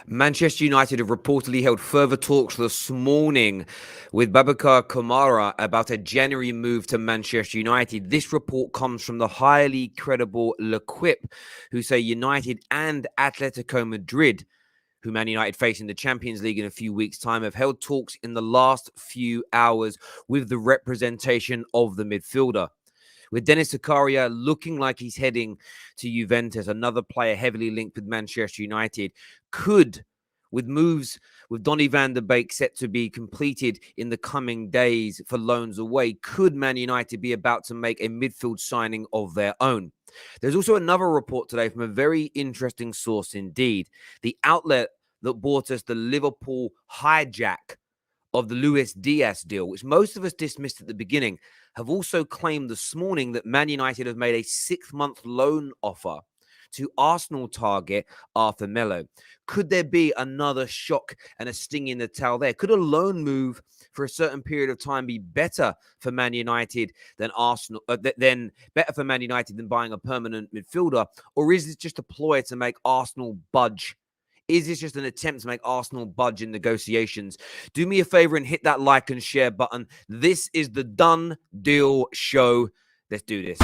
Manchester United have reportedly held further talks this morning with Boubacar Kamara about a January move to Manchester United. This report comes from the highly credible L'Equipe, who say United and Atletico Madrid, who Man United face in the Champions League in a few weeks' time, have held talks in the last few hours with the representation of the midfielder. With Dennis Zakaria looking like he's heading to Juventus, another player heavily linked with Manchester United, could, with moves with Donny van der Beek set to be completed in the coming days for loans away, could Man United be about to make a midfield signing of their own? There's also another report today from a very interesting source indeed. The outlet that brought us the Liverpool hijack of the Luis Diaz deal, which most of us dismissed at the beginning, have also claimed this morning that Man United have made a 6-month loan offer to Arsenal target Arthur Melo. Could there be another shock and a sting in the tail there? Could a loan move for a certain period of time be better for Man United than Arsenal, than better for Man United than buying a permanent midfielder? Or is this just a ploy to make Arsenal budge? Is this just an attempt to make Arsenal budge in negotiations? Do me a favor and hit that like and share button. This is the Done Deal Show. Let's do this.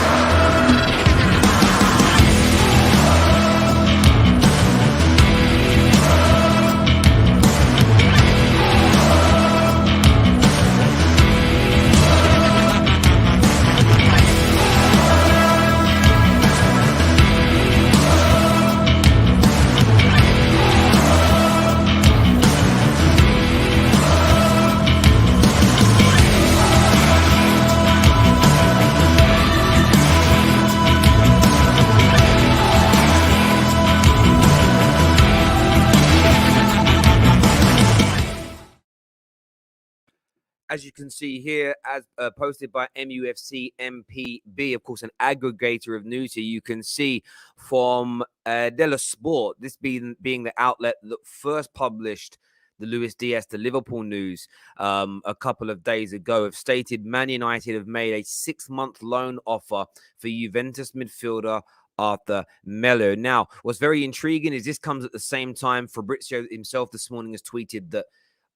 As you can see here, as posted by MUFC MPB, of course, an aggregator of news here, you can see from Della Sport, this being the outlet that first published the Luis Diaz to Liverpool news a couple of days ago, have stated Man United have made a 6-month loan offer for Juventus midfielder Arthur Melo. Now, what's very intriguing is this comes at the same time Fabrizio himself this morning has tweeted that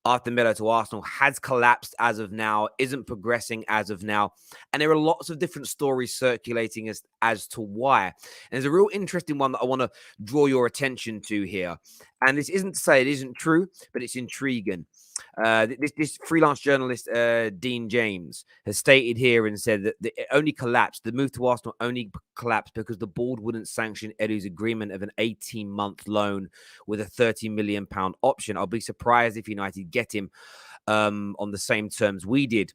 Arthur Melo to Arsenal has collapsed as of now, isn't progressing as of now. And there are lots of different stories circulating as to why. And there's a real interesting one that I want to draw your attention to here. And this isn't to say it isn't true, but it's intriguing. This freelance journalist, Dean James, has stated here and said that it only collapsed. The move to Arsenal only collapsed because the board wouldn't sanction Edu's agreement of an 18-month loan with a £30 million option. I'll be surprised if United get him on the same terms we did.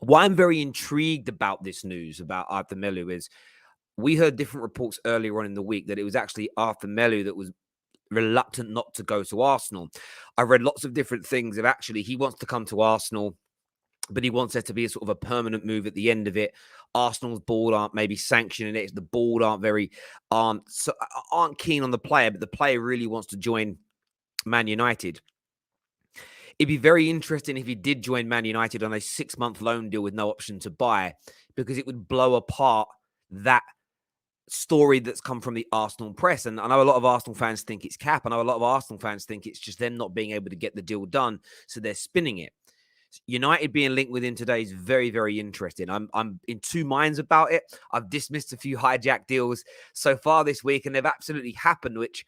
Why I'm very intrigued about this news about Arthur Melo is we heard different reports earlier on in the week that it was actually Arthur Melo that was reluctant not to go to Arsenal. I read lots of different things of actually he wants to come to Arsenal, but he wants there to be a sort of a permanent move at the end of it. Arsenal's board aren't maybe sanctioning it. The board aren't keen on the player, but the player really wants to join Man United. It'd be very interesting if he did join Man United on a 6-month loan deal with no option to buy, because it would blow apart that story that's come from the Arsenal press. And I know a lot of Arsenal fans think it's cap. I know a lot of Arsenal fans think it's just them not being able to get the deal done, so they're spinning it. United being linked with him today is very, very interesting. I'm in two minds about it. I've dismissed a few hijack deals so far this week, and they've absolutely happened, which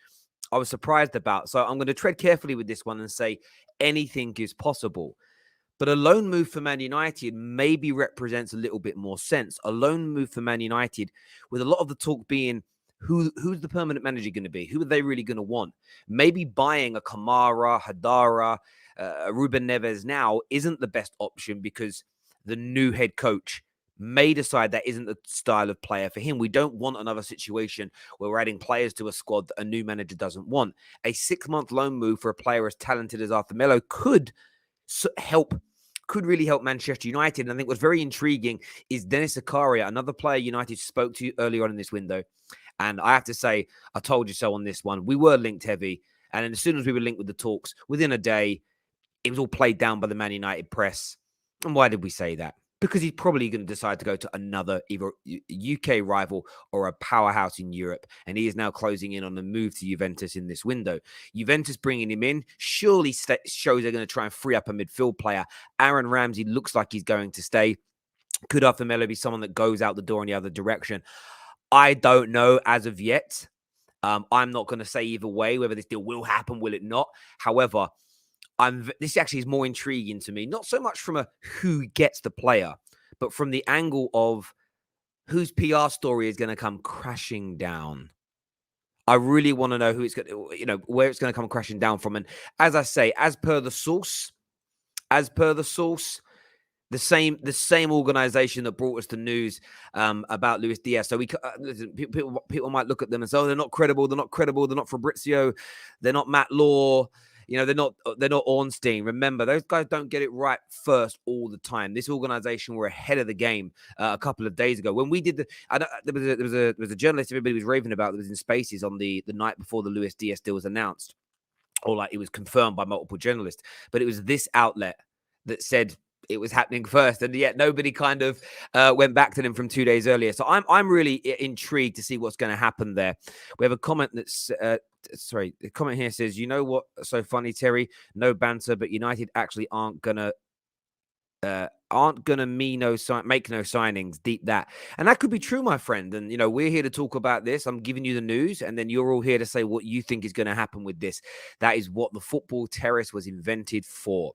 I was surprised about. So I'm going to tread carefully with this one and say anything is possible. But a loan move for Man United maybe represents a little bit more sense. A loan move for Man United, with a lot of the talk being who's the permanent manager going to be? Who are they really going to want? Maybe buying a Kamara, Hadara, Ruben Neves now isn't the best option because the new head coach may decide that isn't the style of player for him. We don't want another situation where we're adding players to a squad that a new manager doesn't want. A 6-month loan move for a player as talented as Arthur Melo could really help Manchester United. And I think what's very intriguing is Dennis Zakaria, another player United spoke to earlier on in this window. And I have to say, I told you so on this one. We were linked heavy. And then as soon as we were linked with the talks, within a day, it was all played down by the Man United press. And why did we say that? because he's probably going to decide to go to another either UK rival or a powerhouse in Europe. And he is now closing in on the move to Juventus in this window. Juventus bringing him in surely shows they're going to try and free up a midfield player. Aaron Ramsey looks like he's going to stay. Could Arthur Melo be someone that goes out the door in the other direction? I don't know as of yet. I'm not going to say either way whether this deal will happen, will it not? However, this actually is more intriguing to me, not so much from a who gets the player, but from the angle of whose PR story is going to come crashing down. I really want to know who it's going to, where it's going to come crashing down from. And as I say, as per the source, the same organization that brought us the news about Luis Diaz. So people might look at them and say, "Oh, they're not credible. They're not Fabrizio. They're not Matt Law. They're not Ornstein." Remember, those guys don't get it right first all the time. This organization were ahead of the game a couple of days ago when we did there was a journalist everybody was raving about that was in Spaces on the night before the Luis Diaz deal was announced, or like it was confirmed by multiple journalists. But it was this outlet that said it was happening first, and yet nobody kind of went back to them from 2 days earlier. So I'm really intrigued to see what's going to happen there. We have a comment that's the comment here says, "You know what? So funny, Terry. No banter, but United actually aren't gonna make no signings. Deep that." And that could be true, my friend. And we're here to talk about this. I'm giving you the news, and then you're all here to say what you think is going to happen with this. That is what the football terrace was invented for.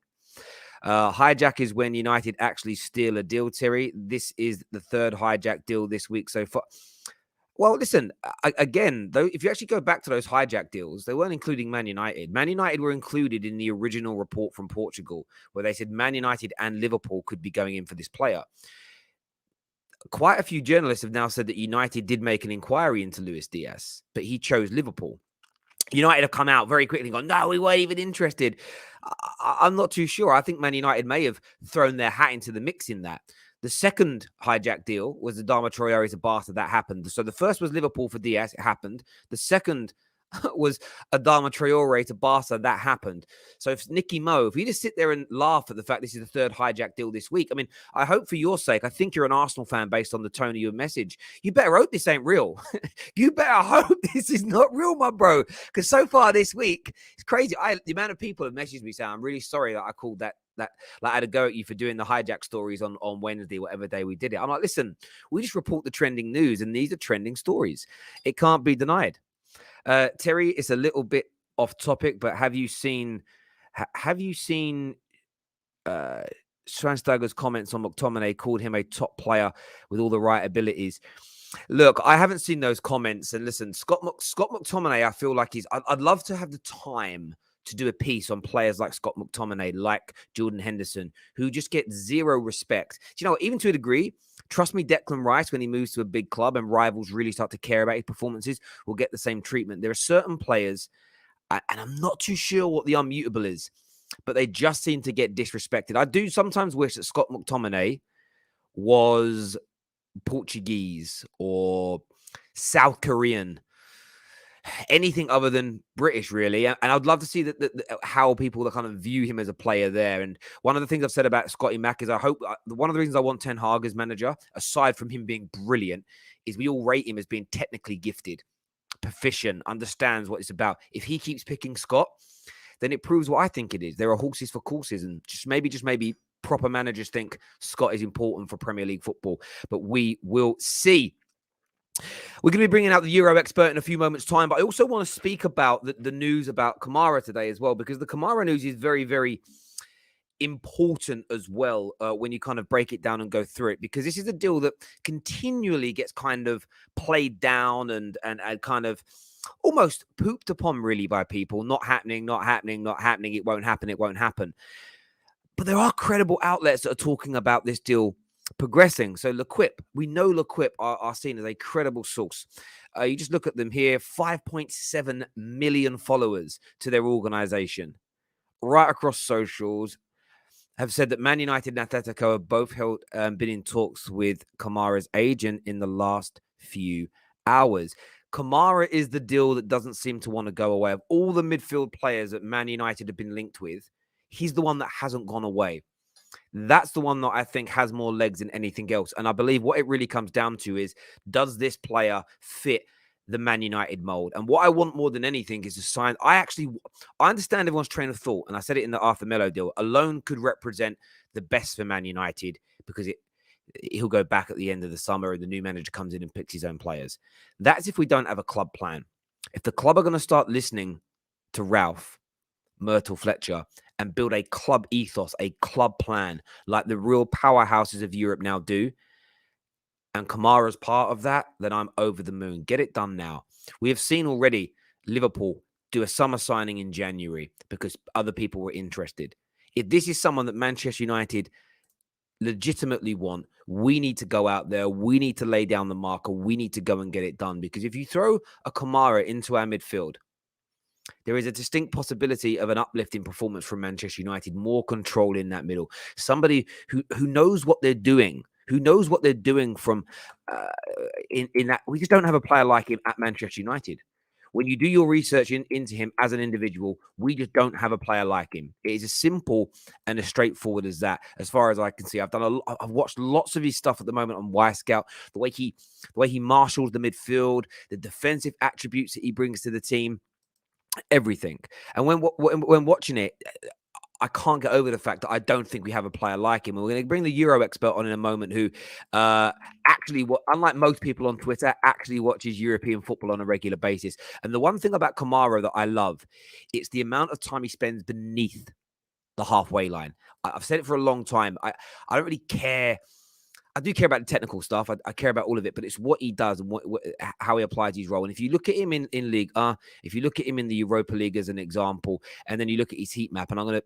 Hijack is when United actually steal a deal, Terry. This is the third hijack deal this week so far. Well, listen, again, though, if you actually go back to those hijack deals, they weren't including Man United. Man United were included in the original report from Portugal, where they said Man United and Liverpool could be going in for this player. Quite a few journalists have now said that United did make an inquiry into Luis Diaz, but he chose Liverpool. United have come out very quickly and gone, "No, we weren't even interested." I'm not too sure. I think Man United may have thrown their hat into the mix in that. The second hijack deal was the Adama Traore to Barca. That happened. So the first was Liverpool for Diaz. It happened. The second was Adama Traore to Barca. That happened. So if Nicky Mo, if you just sit there and laugh at the fact this is the third hijack deal this week, I mean, I hope for your sake, I think you're an Arsenal fan based on the tone of your message. You better hope this ain't real. You better hope this is not real, my bro. Because so far this week, it's crazy. The amount of people have messaged me saying, "I'm really sorry that I called that like I had a go at you for doing the hijack stories on Wednesday, whatever day we did it." I'm like, listen, we just report the trending news, and these are trending stories. It can't be denied. Terry, it's a little bit off topic, but have you seen Schweinsteiger's comments on McTominay? Called him a top player with all the right abilities. Look, I haven't seen those comments. And listen, Scott McTominay, I feel like I'd love to have the time to do a piece on players like Scott McTominay, like Jordan Henderson, who just get zero respect. Do you know what? Even to a degree, trust me, Declan Rice, when he moves to a big club and rivals really start to care about his performances, will get the same treatment. There are certain players, and I'm not too sure what the unmutable is, but they just seem to get disrespected. I do sometimes wish that Scott McTominay was Portuguese or South Korean, anything other than British, really. And I'd love to see how people kind of view him as a player there. And one of the things I've said about Scotty Mac is one of the reasons I want Ten Hag as manager, aside from him being brilliant, is we all rate him as being technically gifted, proficient, understands what it's about. If he keeps picking Scott, then it proves what I think it is. There are horses for courses, and just maybe proper managers think Scott is important for Premier League football. But we will see. We're going to be bringing out the Euro expert in a few moments' time, but I also want to speak about the news about Kamara today as well, because the Kamara news is very, very important as well when you kind of break it down and go through it, because this is a deal that continually gets kind of played down and kind of almost pooped upon really by people. Not happening. It won't happen. But there are credible outlets that are talking about this deal progressing. So we know L'Equipe are seen as a credible source. You just look at them here, 5.7 million followers to their organization, right across socials, have said that Man United and Atletico have both been in talks with Kamara's agent in the last few hours. Kamara is the deal that doesn't seem to want to go away. Of all the midfield players that Man United have been linked with, he's the one that hasn't gone away. That's the one that I think has more legs than anything else. And I believe what it really comes down to is, does this player fit the Man United mold? And what I want more than anything is to sign. I understand everyone's train of thought. And I said it in the Arthur Melo deal. A loan could represent the best for Man United because he'll go back at the end of the summer and the new manager comes in and picks his own players. That's if we don't have a club plan. If the club are going to start listening to Ralph, Myrtle, Fletcher, and build a club ethos, a club plan, like the real powerhouses of Europe now do, and Kamara's part of that, then I'm over the moon. Get it done now. We have seen already Liverpool do a summer signing in January because other people were interested. If this is someone that Manchester United legitimately want, we need to go out there. We need to lay down the marker. We need to go and get it done. Because if you throw a Kamara into our midfield, there is a distinct possibility of an uplift in performance from Manchester United, more control in that middle. Somebody who knows what they're doing, from in that. We just don't have a player like him at Manchester United. When you do your research into him as an individual, we just don't have a player like him. It is as simple and as straightforward as that. As far as I can see, I've watched lots of his stuff at the moment on Y Scout. The way he marshals the midfield, the defensive attributes that he brings to the team, everything. And when watching it, I can't get over the fact that I don't think we have a player like him. And we're going to bring the Euro expert on in a moment who actually, unlike most people on Twitter, actually watches European football on a regular basis. And the one thing about Kamara that I love, it's the amount of time he spends beneath the halfway line. I've said it for a long time. I don't really care. I do care about the technical stuff. I care about all of it, but it's what he does and how he applies his role. And if you look at him in League, if you look at him in the Europa League as an example, and then you look at his heat map, and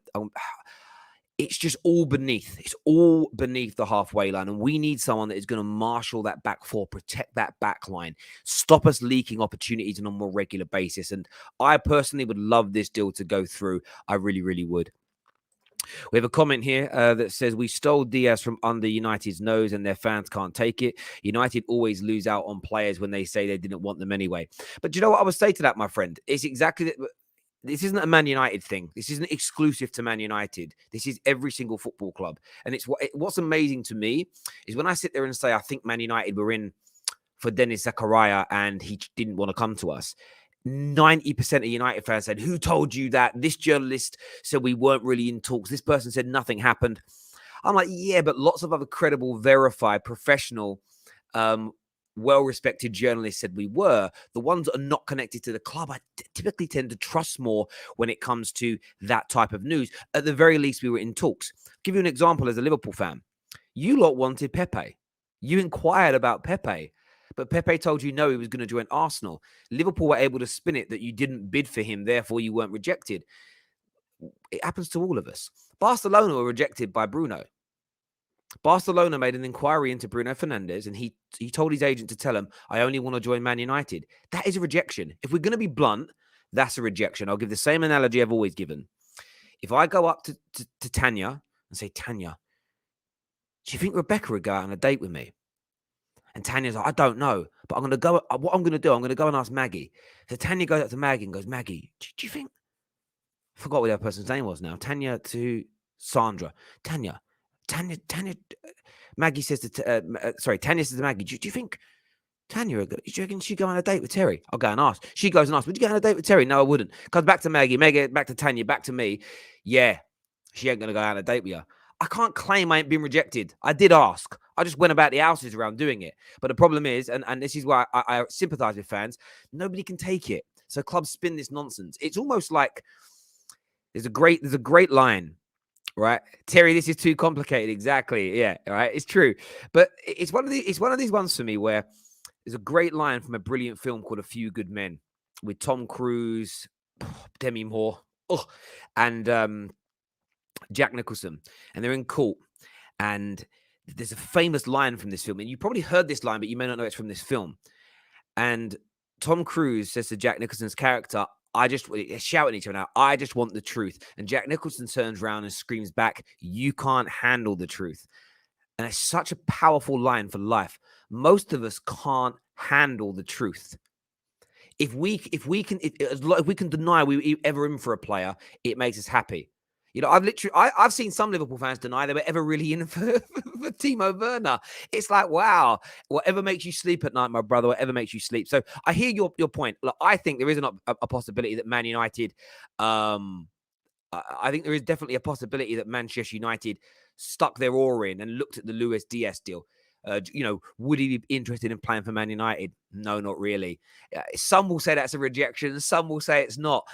it's just all beneath. It's all beneath the halfway line, and we need someone that is going to marshal that back four, protect that back line, stop us leaking opportunities on a more regular basis. And I personally would love this deal to go through. I really, really would. We have a comment here that says, we stole Diaz from under United's nose and their fans can't take it. United always lose out on players when they say they didn't want them anyway. But do you know what I would say to that, my friend? It's exactly that. This isn't a Man United thing. This isn't exclusive to Man United. This is every single football club. And what's amazing to me is when I sit there and say, I think Man United were in for Dennis Zakaria and he didn't want to come to us. 90% of United fans said, who told you that? This journalist said we weren't really in talks. This person said nothing happened. I'm like, yeah, but lots of other credible, verified, professional, well-respected journalists said we were. The ones that are not connected to the club, I typically tend to trust more when it comes to that type of news. At the very least, we were in talks. I'll give you an example as a Liverpool fan. You lot wanted Pepe. You inquired about Pepe. But Pepe told you no, he was going to join Arsenal. Liverpool were able to spin it that you didn't bid for him, therefore you weren't rejected. It happens to all of us. Barcelona were rejected by Bruno. Barcelona made an inquiry into Bruno Fernandes, and he told his agent to tell him, I only want to join Man United. That is a rejection. If we're going to be blunt, that's a rejection. I'll give the same analogy I've always given. If I go up to Tanya and say, Tanya, do you think Rebecca would go out on a date with me? And Tanya's like, I don't know, but I'm going to go. What I'm going to do, I'm going to go and ask Maggie. So Tanya goes up to Maggie and goes, Maggie, do you think? I forgot what the other person's name was now. Tanya to Sandra. Tanya. Maggie says Tanya says to Maggie, do you think Tanya, do you reckon she'd go on a date with Terry? I'll go and ask. She goes and asks, would you go on a date with Terry? No, I wouldn't. Comes back to Maggie, back to Tanya, back to me. Yeah, she ain't going to go on a date with you. I can't claim I ain't been rejected. I did ask. I just went about the houses around doing it. But the problem is, and this is why I sympathize with fans, nobody can take it. So clubs spin this nonsense. It's almost like there's a great line, right? Terry, this is too complicated. Exactly. Yeah, right. It's true. But it's one of these ones for me where there's a great line from a brilliant film called A Few Good Men with Tom Cruise, Demi Moore, and Jack Nicholson, and they're in court, and there's a famous line from this film, and you probably heard this line, but you may not know it's from this film. And Tom Cruise says to Jack Nicholson's character, they're shouting each other out, I just want the truth. And Jack Nicholson turns around and screams back, you can't handle the truth. And it's such a powerful line for life. Most of us can't handle the truth. If we can deny we ever in for a player, it makes us happy. I've seen some Liverpool fans deny they were ever really in for Timo Werner. It's like, wow, whatever makes you sleep at night, my brother, whatever makes you sleep. So I hear your point. Look, I think there is a possibility that Man United, I think there is definitely a possibility that Manchester United stuck their oar in and looked at the Luis Diaz deal. Would he be interested in playing for Man United? No, not really. Some will say that's a rejection. Some will say it's not.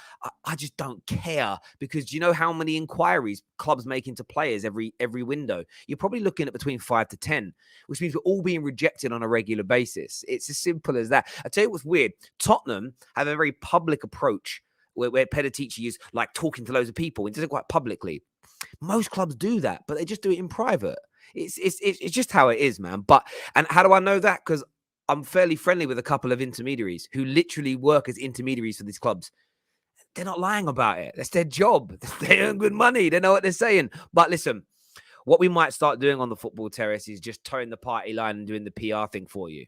I just don't care, because do you know how many inquiries clubs make into players every window? You're probably looking at between 5 to 10, which means we're all being rejected on a regular basis. It's as simple as that. I tell you what's weird. Tottenham have a very public approach where Peditici is like talking to loads of people. He does it quite publicly. Most clubs do that, but they just do it in private. It's just how it is, man. And how do I know that? Because I'm fairly friendly with a couple of intermediaries who literally work as intermediaries for these clubs. They're not lying about it. That's their job. They earn good money. They know what they're saying. But listen, what we might start doing on the football terrace is just towing the party line and doing the PR thing for you.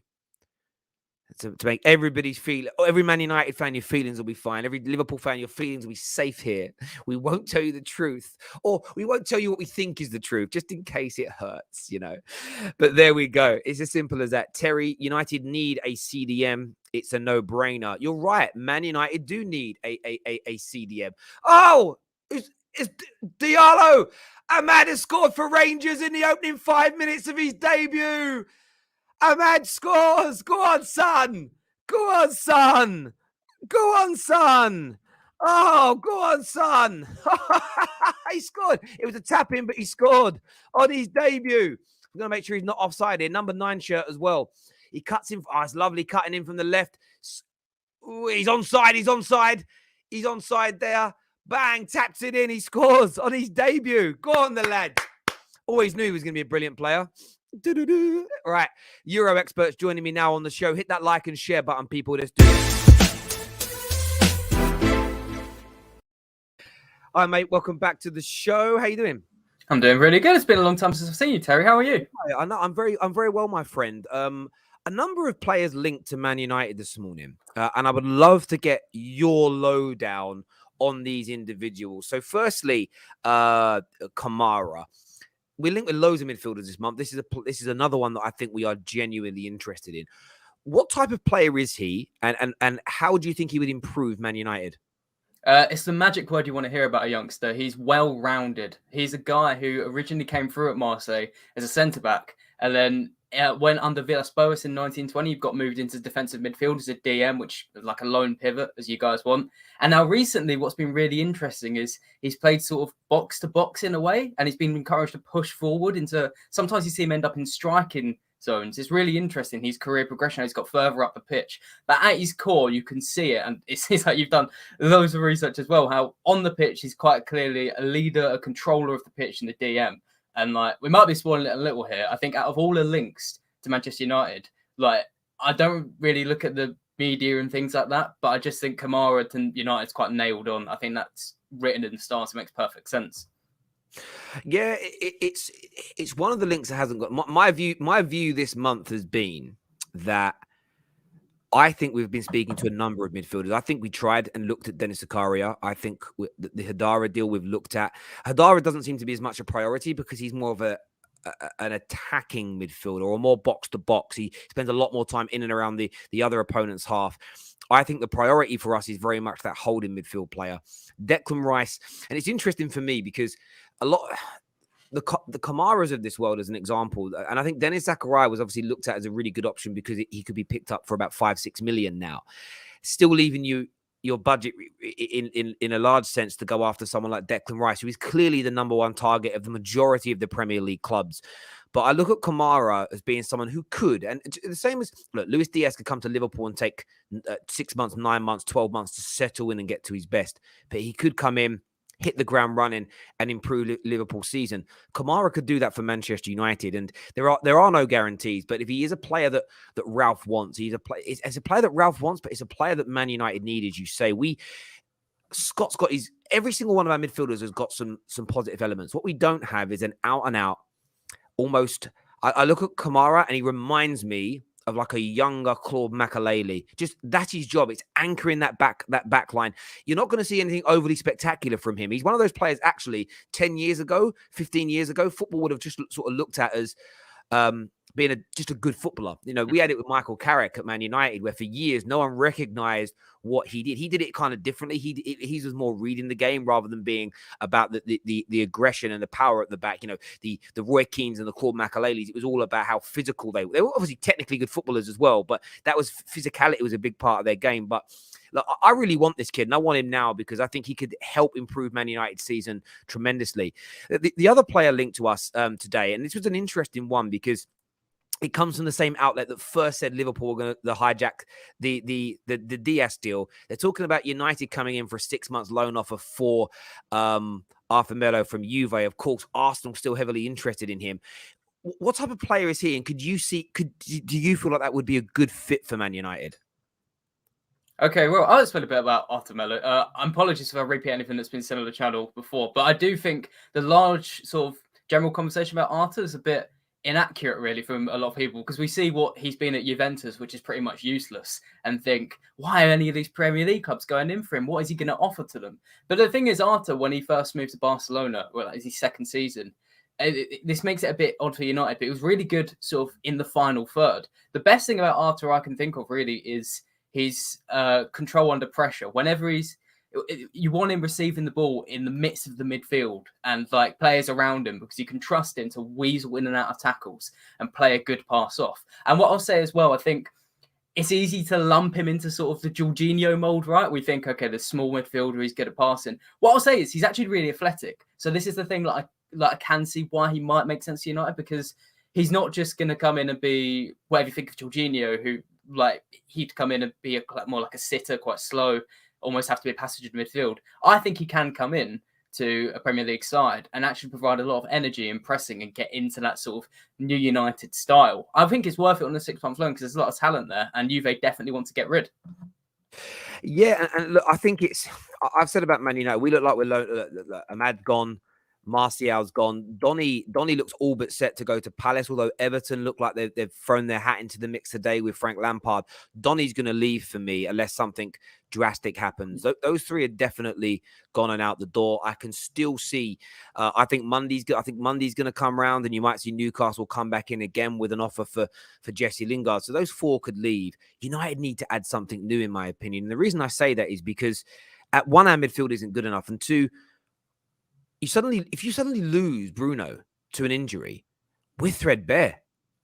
To make everybody's feel, every Man United fan, your feelings will be fine. Every Liverpool fan, your feelings will be safe here. We won't tell you the truth, or we won't tell you what we think is the truth, just in case it hurts, But there we go. It's as simple as that. Terry, United need a CDM. It's a no-brainer. You're right. Man United do need a CDM. Oh, it's Diallo. Ahmad has scored for Rangers in the opening 5 minutes of his debut. Ahmad scores. Go on, son. Go on, son. Go on, son. Oh, go on, son. He scored. It was a tap-in, but he scored on his debut. I'm going to make sure he's not offside here. Number 9 shirt as well. He cuts in. Oh, it's lovely cutting in from the left. Ooh, he's onside. He's onside. He's onside there. Bang. Taps it in. He scores on his debut. Go on, the lad. Always knew he was going to be a brilliant player. All right, Euro experts joining me now on the show. Hit that like and share button, people. Let's do it. Hi, mate. Welcome back to the show. How you doing? I'm doing really good. It's been a long time since I've seen you, Terry. How are you? I know. I'm very well, my friend. A number of players linked to Man United this morning, and I would love to get your lowdown on these individuals. So, firstly, Kamara. We linked with loads of midfielders this month. This is another one that I think we are genuinely interested in. What type of player is he, and how do you think he would improve Man United? It's the magic word you want to hear about a youngster. He's well-rounded. He's a guy who originally came through at Marseille as a centre-back, and then went under Villas-Boas in 1920. Got moved into defensive midfield as a DM, which is like a lone pivot, as you guys want. And now recently, what's been really interesting is he's played sort of box-to-box in a way, and he's been encouraged to push forward into... Sometimes you see him end up in striking zones. It's really interesting, his career progression. He's got further up the pitch. But at his core, you can see it. And it seems like you've done loads of research as well, how on the pitch, he's quite clearly a leader, a controller of the pitch in the DM. And like, we might be spoiling it a little here. I think out of all the links to Manchester United, like, I don't really look at the media and things like that, but I just think Kamara to United's quite nailed on. I think that's written in the stars. It makes perfect sense. Yeah, it's one of the links that hasn't got my view this month has been that I think we've been speaking to a number of midfielders. I think we tried and looked at Dennis Zakaria. I think the Hadara deal we've looked at. Hadara doesn't seem to be as much a priority because he's more of an attacking midfielder or more box to box. He spends a lot more time in and around the other opponent's half. I think the priority for us is very much that holding midfield player. Declan Rice. And it's interesting for me because a lot... The Kamaras of this world as an example, and I think Dennis Zakaria was obviously looked at as a really good option because he could be picked up for about 5-6 million now, still leaving you your budget in a large sense to go after someone like Declan Rice, who is clearly the number one target of the majority of the Premier League clubs. But I look at Kamara as being someone who could, and the same as, look, Luis Diaz could come to Liverpool and take 6 months, 9 months, 12 months to settle in and get to his best. But he could come in, hit the ground running and improve Liverpool's season. Kamara could do that for Manchester United, and there are no guarantees. But if he is a player that Ralph wants, it's a player that Ralph wants, but it's a player that Man United need, as you say. Scott's got every single one of our midfielders has got some positive elements. What we don't have is an out and out, almost. I look at Kamara and he reminds me of like a younger Claude Makelele. Just that's his job. It's anchoring that back line. You're not going to see anything overly spectacular from him. He's one of those players, actually, 10 years ago, 15 years ago, football would have just sort of looked at as being just a good footballer. You know, we had it with Michael Carrick at Man United, where for years no one recognized what he did. He did it kind of differently. He was more reading the game rather than being about the aggression and the power at the back. You know, the Roy Keanes and the Claude Makelele's. It was all about how physical they were. They were obviously technically good footballers as well, but that was physicality was a big part of their game. But look, I really want this kid, and I want him now because I think he could help improve Man United's season tremendously. The other player linked to us today, and this was an interesting one because it comes from the same outlet that first said Liverpool were going to hijack the Diaz deal. They're talking about United coming in for a 6 months loan offer for Arthur Melo from Juve. Of course, Arsenal still heavily interested in him. What type of player is he? And do you feel like that would be a good fit for Man United? Okay, well, I'll explain a bit about Arthur Melo. Apologies if I repeat anything that's been said on the channel before, but I do think the large sort of general conversation about Arthur is a bit inaccurate, really, from a lot of people, because we see what he's been at Juventus, which is pretty much useless, and think, why are any of these Premier League clubs going in for him? What is he going to offer to them? But the thing is, Arthur, when he first moved to Barcelona, well, it's his second season, this makes it a bit odd for United, but it was really good sort of in the final third. The best thing about Arthur I can think of, really, is his control under pressure. Whenever you want him receiving the ball in the midst of the midfield and like players around him, because you can trust him to weasel in and out of tackles and play a good pass off. And what I'll say as well, I think it's easy to lump him into sort of the Jorginho mold, right? We think, okay, the small midfielder, he's good at passing. What I'll say is he's actually really athletic. So this is the thing that I can see why he might make sense to United, because he's not just going to come in and be whatever you think of Jorginho, who like he'd come in and be more like a sitter, quite slow, almost have to be a passenger in midfield. I think he can come in to a Premier League side and actually provide a lot of energy and pressing and get into that sort of new United style. I think it's worth it on a 6 month loan because there's a lot of talent there, and Juve definitely want to get rid. Yeah, and look, I think I've said about Man United, we look like we're Ahmad's gone, Martial's gone. Donny looks all but set to go to Palace, although Everton look like they've thrown their hat into the mix today with Frank Lampard. Donny's going to leave for me unless something drastic happens. Those three are definitely gone and out the door. I can still see. I think Monday's going to come round, and you might see Newcastle come back in again with an offer for Jesse Lingard. So those four could leave. United need to add something new, in my opinion. And the reason I say that is because at one, our midfield isn't good enough, and two, if you suddenly lose Bruno to an injury, we're threadbare.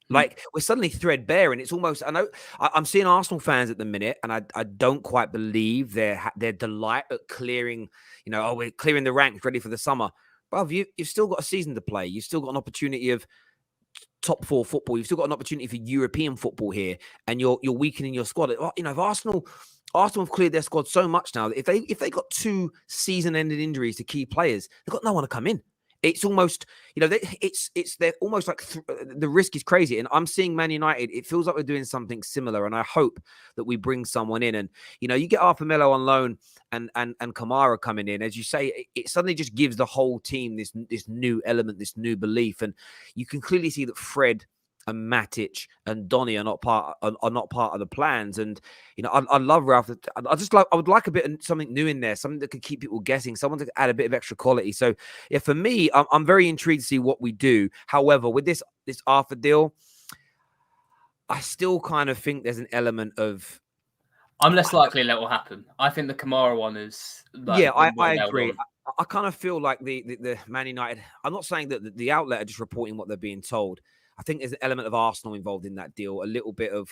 Like, we're suddenly threadbare, and it's almost, I know I'm seeing Arsenal fans at the minute, and I don't quite believe their delight at clearing, we're clearing the ranks ready for the summer. But you've still got a season to play. You've still got an opportunity of top four football. You've still got an opportunity for European football here, and you're weakening your squad. If Arsenal have cleared their squad so much now that if they got 2 season-ending injuries to key players, they've got no one to come in. It's almost, they're almost like the risk is crazy. And I'm seeing Man United, it feels like we're doing something similar. And I hope that we bring someone in. And, you get Arthur Melo on loan and Kamara coming in, as you say, it suddenly just gives the whole team this new element, this new belief. And you can clearly see that Fred and Matic and Donny are not part of the plans. And I love Ralph. I would like a bit of something new in there, something that could keep people guessing, someone to add a bit of extra quality. So yeah, for me, I'm very intrigued to see what we do. However, with this Arthur deal, I still kind of think there's an element of, I'm less likely that will happen. I think the Kamara one is I agree. I kind of feel like the Man United, I'm not saying that the outlet are just reporting what they're being told. I think there's an element of Arsenal involved in that deal, a little bit of,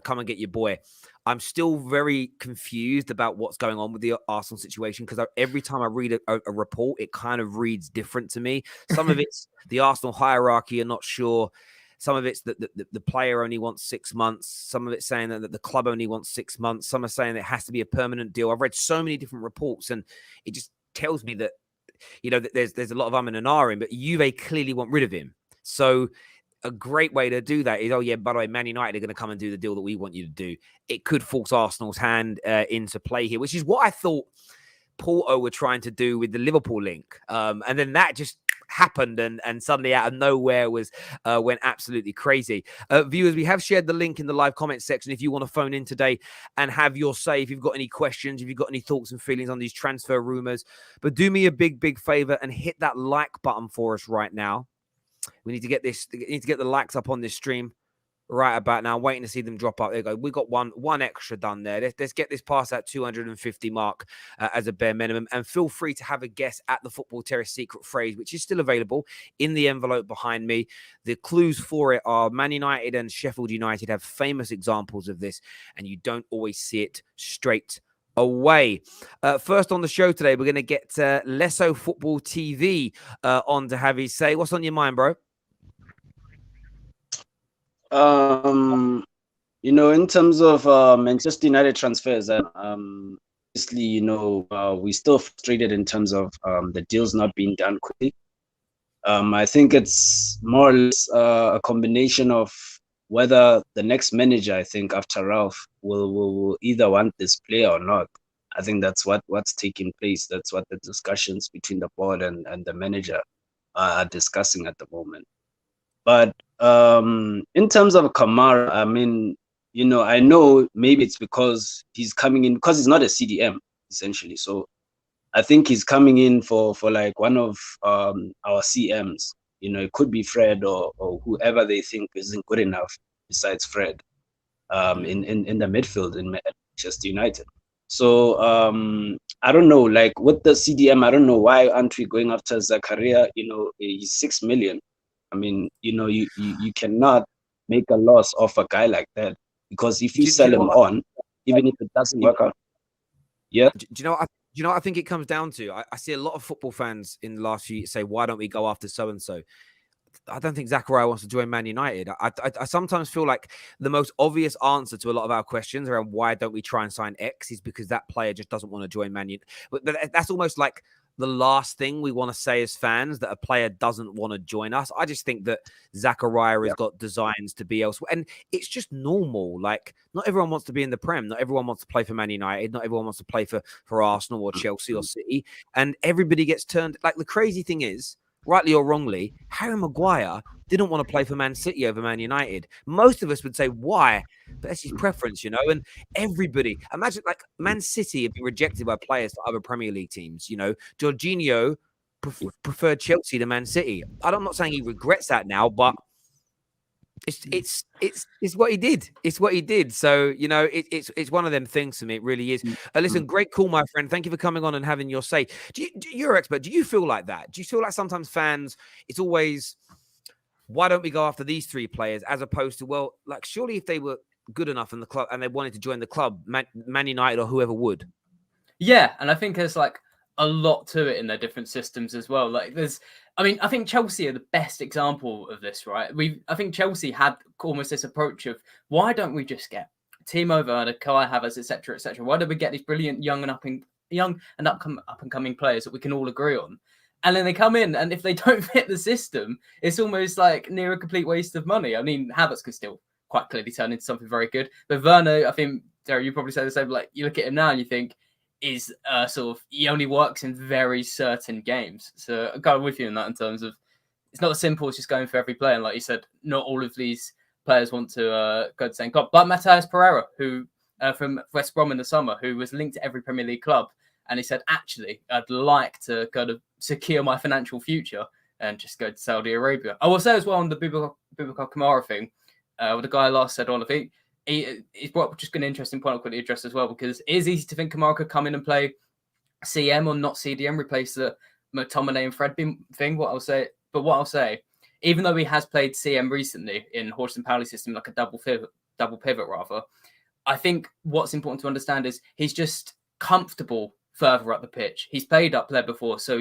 come and get your boy. I'm still very confused about what's going on with the Arsenal situation, because every time I read a report, it kind of reads different to me. Some of it's the Arsenal hierarchy, I'm not sure. Some of it's that the player only wants 6 months. Some of it's saying that the club only wants 6 months. Some are saying it has to be a permanent deal. I've read so many different reports, and it just tells me that, that there's a lot of and ahhing, but Juve clearly want rid of him. So a great way to do that is, by the way, Man United are going to come and do the deal that we want you to do. It could force Arsenal's hand into play here, which is what I thought Porto were trying to do with the Liverpool link. And then that just happened and suddenly out of nowhere went absolutely crazy. Viewers, we have shared the link in the live comment section if you want to phone in today and have your say, if you've got any questions, if you've got any thoughts and feelings on these transfer rumors. But do me a big favor and hit that like button for us right now. We need to get the likes up on this stream right about now. I'm waiting to see them drop up. There you go. We got one extra done there. Let's get this past that 250 mark as a bare minimum. And feel free to have a guess at the Football Terrace secret phrase, which is still available in the envelope behind me. The clues for it are Man United and Sheffield United have famous examples of this, and you don't always see it straight away. First on the show today, we're going to get Lesso Football TV on to have his say. What's on your mind, bro? In terms of Manchester United transfers, and obviously, we're still frustrated in terms of the deals not being done quickly. I think it's more or less a combination of whether the next manager, I think, after Ralph, will either want this player or not. I think that's what's taking place. That's what the discussions between the board and the manager are discussing at the moment. But in terms of Kamara, I mean, I know maybe it's because he's coming in because he's not a CDM essentially. So I think he's coming in for like one of our CMs. It could be Fred or whoever they think isn't good enough besides Fred in the midfield in Manchester United. So I don't know, like with the CDM, I don't know why aren't we going after Zakaria? He's 6 million. I mean, you cannot make a loss off a guy like that, because if you sell him on, even if it doesn't work out, yeah. Do you know what I think it comes down to? I see a lot of football fans in the last few years say, why don't we go after so-and-so? I don't think Zakaria wants to join Man United. I sometimes feel like the most obvious answer to a lot of our questions around why don't we try and sign X is because that player just doesn't want to join Man United. But that's almost like the last thing we want to say as fans, that a player doesn't want to join us. I just think that Zakaria has got designs to be elsewhere. And it's just normal. Like, not everyone wants to be in the Prem. Not everyone wants to play for Man United. Not everyone wants to play for Arsenal or Chelsea or City. And everybody gets turned. Like, the crazy thing is, rightly or wrongly, Harry Maguire didn't want to play for Man City over Man United. Most of us would say, why? But that's his preference, And everybody, imagine like Man City have been rejected by players to other Premier League teams, Jorginho preferred Chelsea to Man City. I'm not saying he regrets that now, but it's what he did. It's what he did. So, it's one of them things to me. It really is. Listen, great call, my friend. Thank you for coming on and having your say. You're an expert. Do you feel like that? Do you feel like sometimes fans, it's always, why don't we go after these three players, as opposed to, well, like, surely if they were good enough in the club and they wanted to join the club, Man United or whoever would. Yeah, and I think there's like a lot to it in their different systems as well. Like I think Chelsea are the best example of this, right? I think Chelsea had almost this approach of, why don't we just get Timo Werner, Kai Havertz, etc., etc.? Why don't we get these brilliant young and up and coming players that we can all agree on? And then they come in, and if they don't fit the system, it's almost like near a complete waste of money. I mean, Havertz could still quite clearly turn into something very good, but Werner, I think, Terry, you probably say the same. Like, you look at him now and you think, is sort of, he only works in very certain games. So I go with you in that, in terms of, it's not as simple as just going for every player. And like you said, not all of these players want to go to the same club. But Matheus Pereira, who from West Brom in the summer, who was linked to every Premier League club, and he said, actually, I'd like to kind of secure my financial future and just go to Saudi Arabia. I will say as well on the Boubacar Kamara thing, what the guy last said on, I think, he's brought up just an interesting point I'll quickly address as well, because it is easy to think Kamara could come in and play CM or not CDM, replace the McTominay and Fred thing. What I'll say, even though he has played CM recently in Horst and Pauli system, like a double pivot rather, I think what's important to understand is he's just comfortable further up the pitch. He's played up there before, so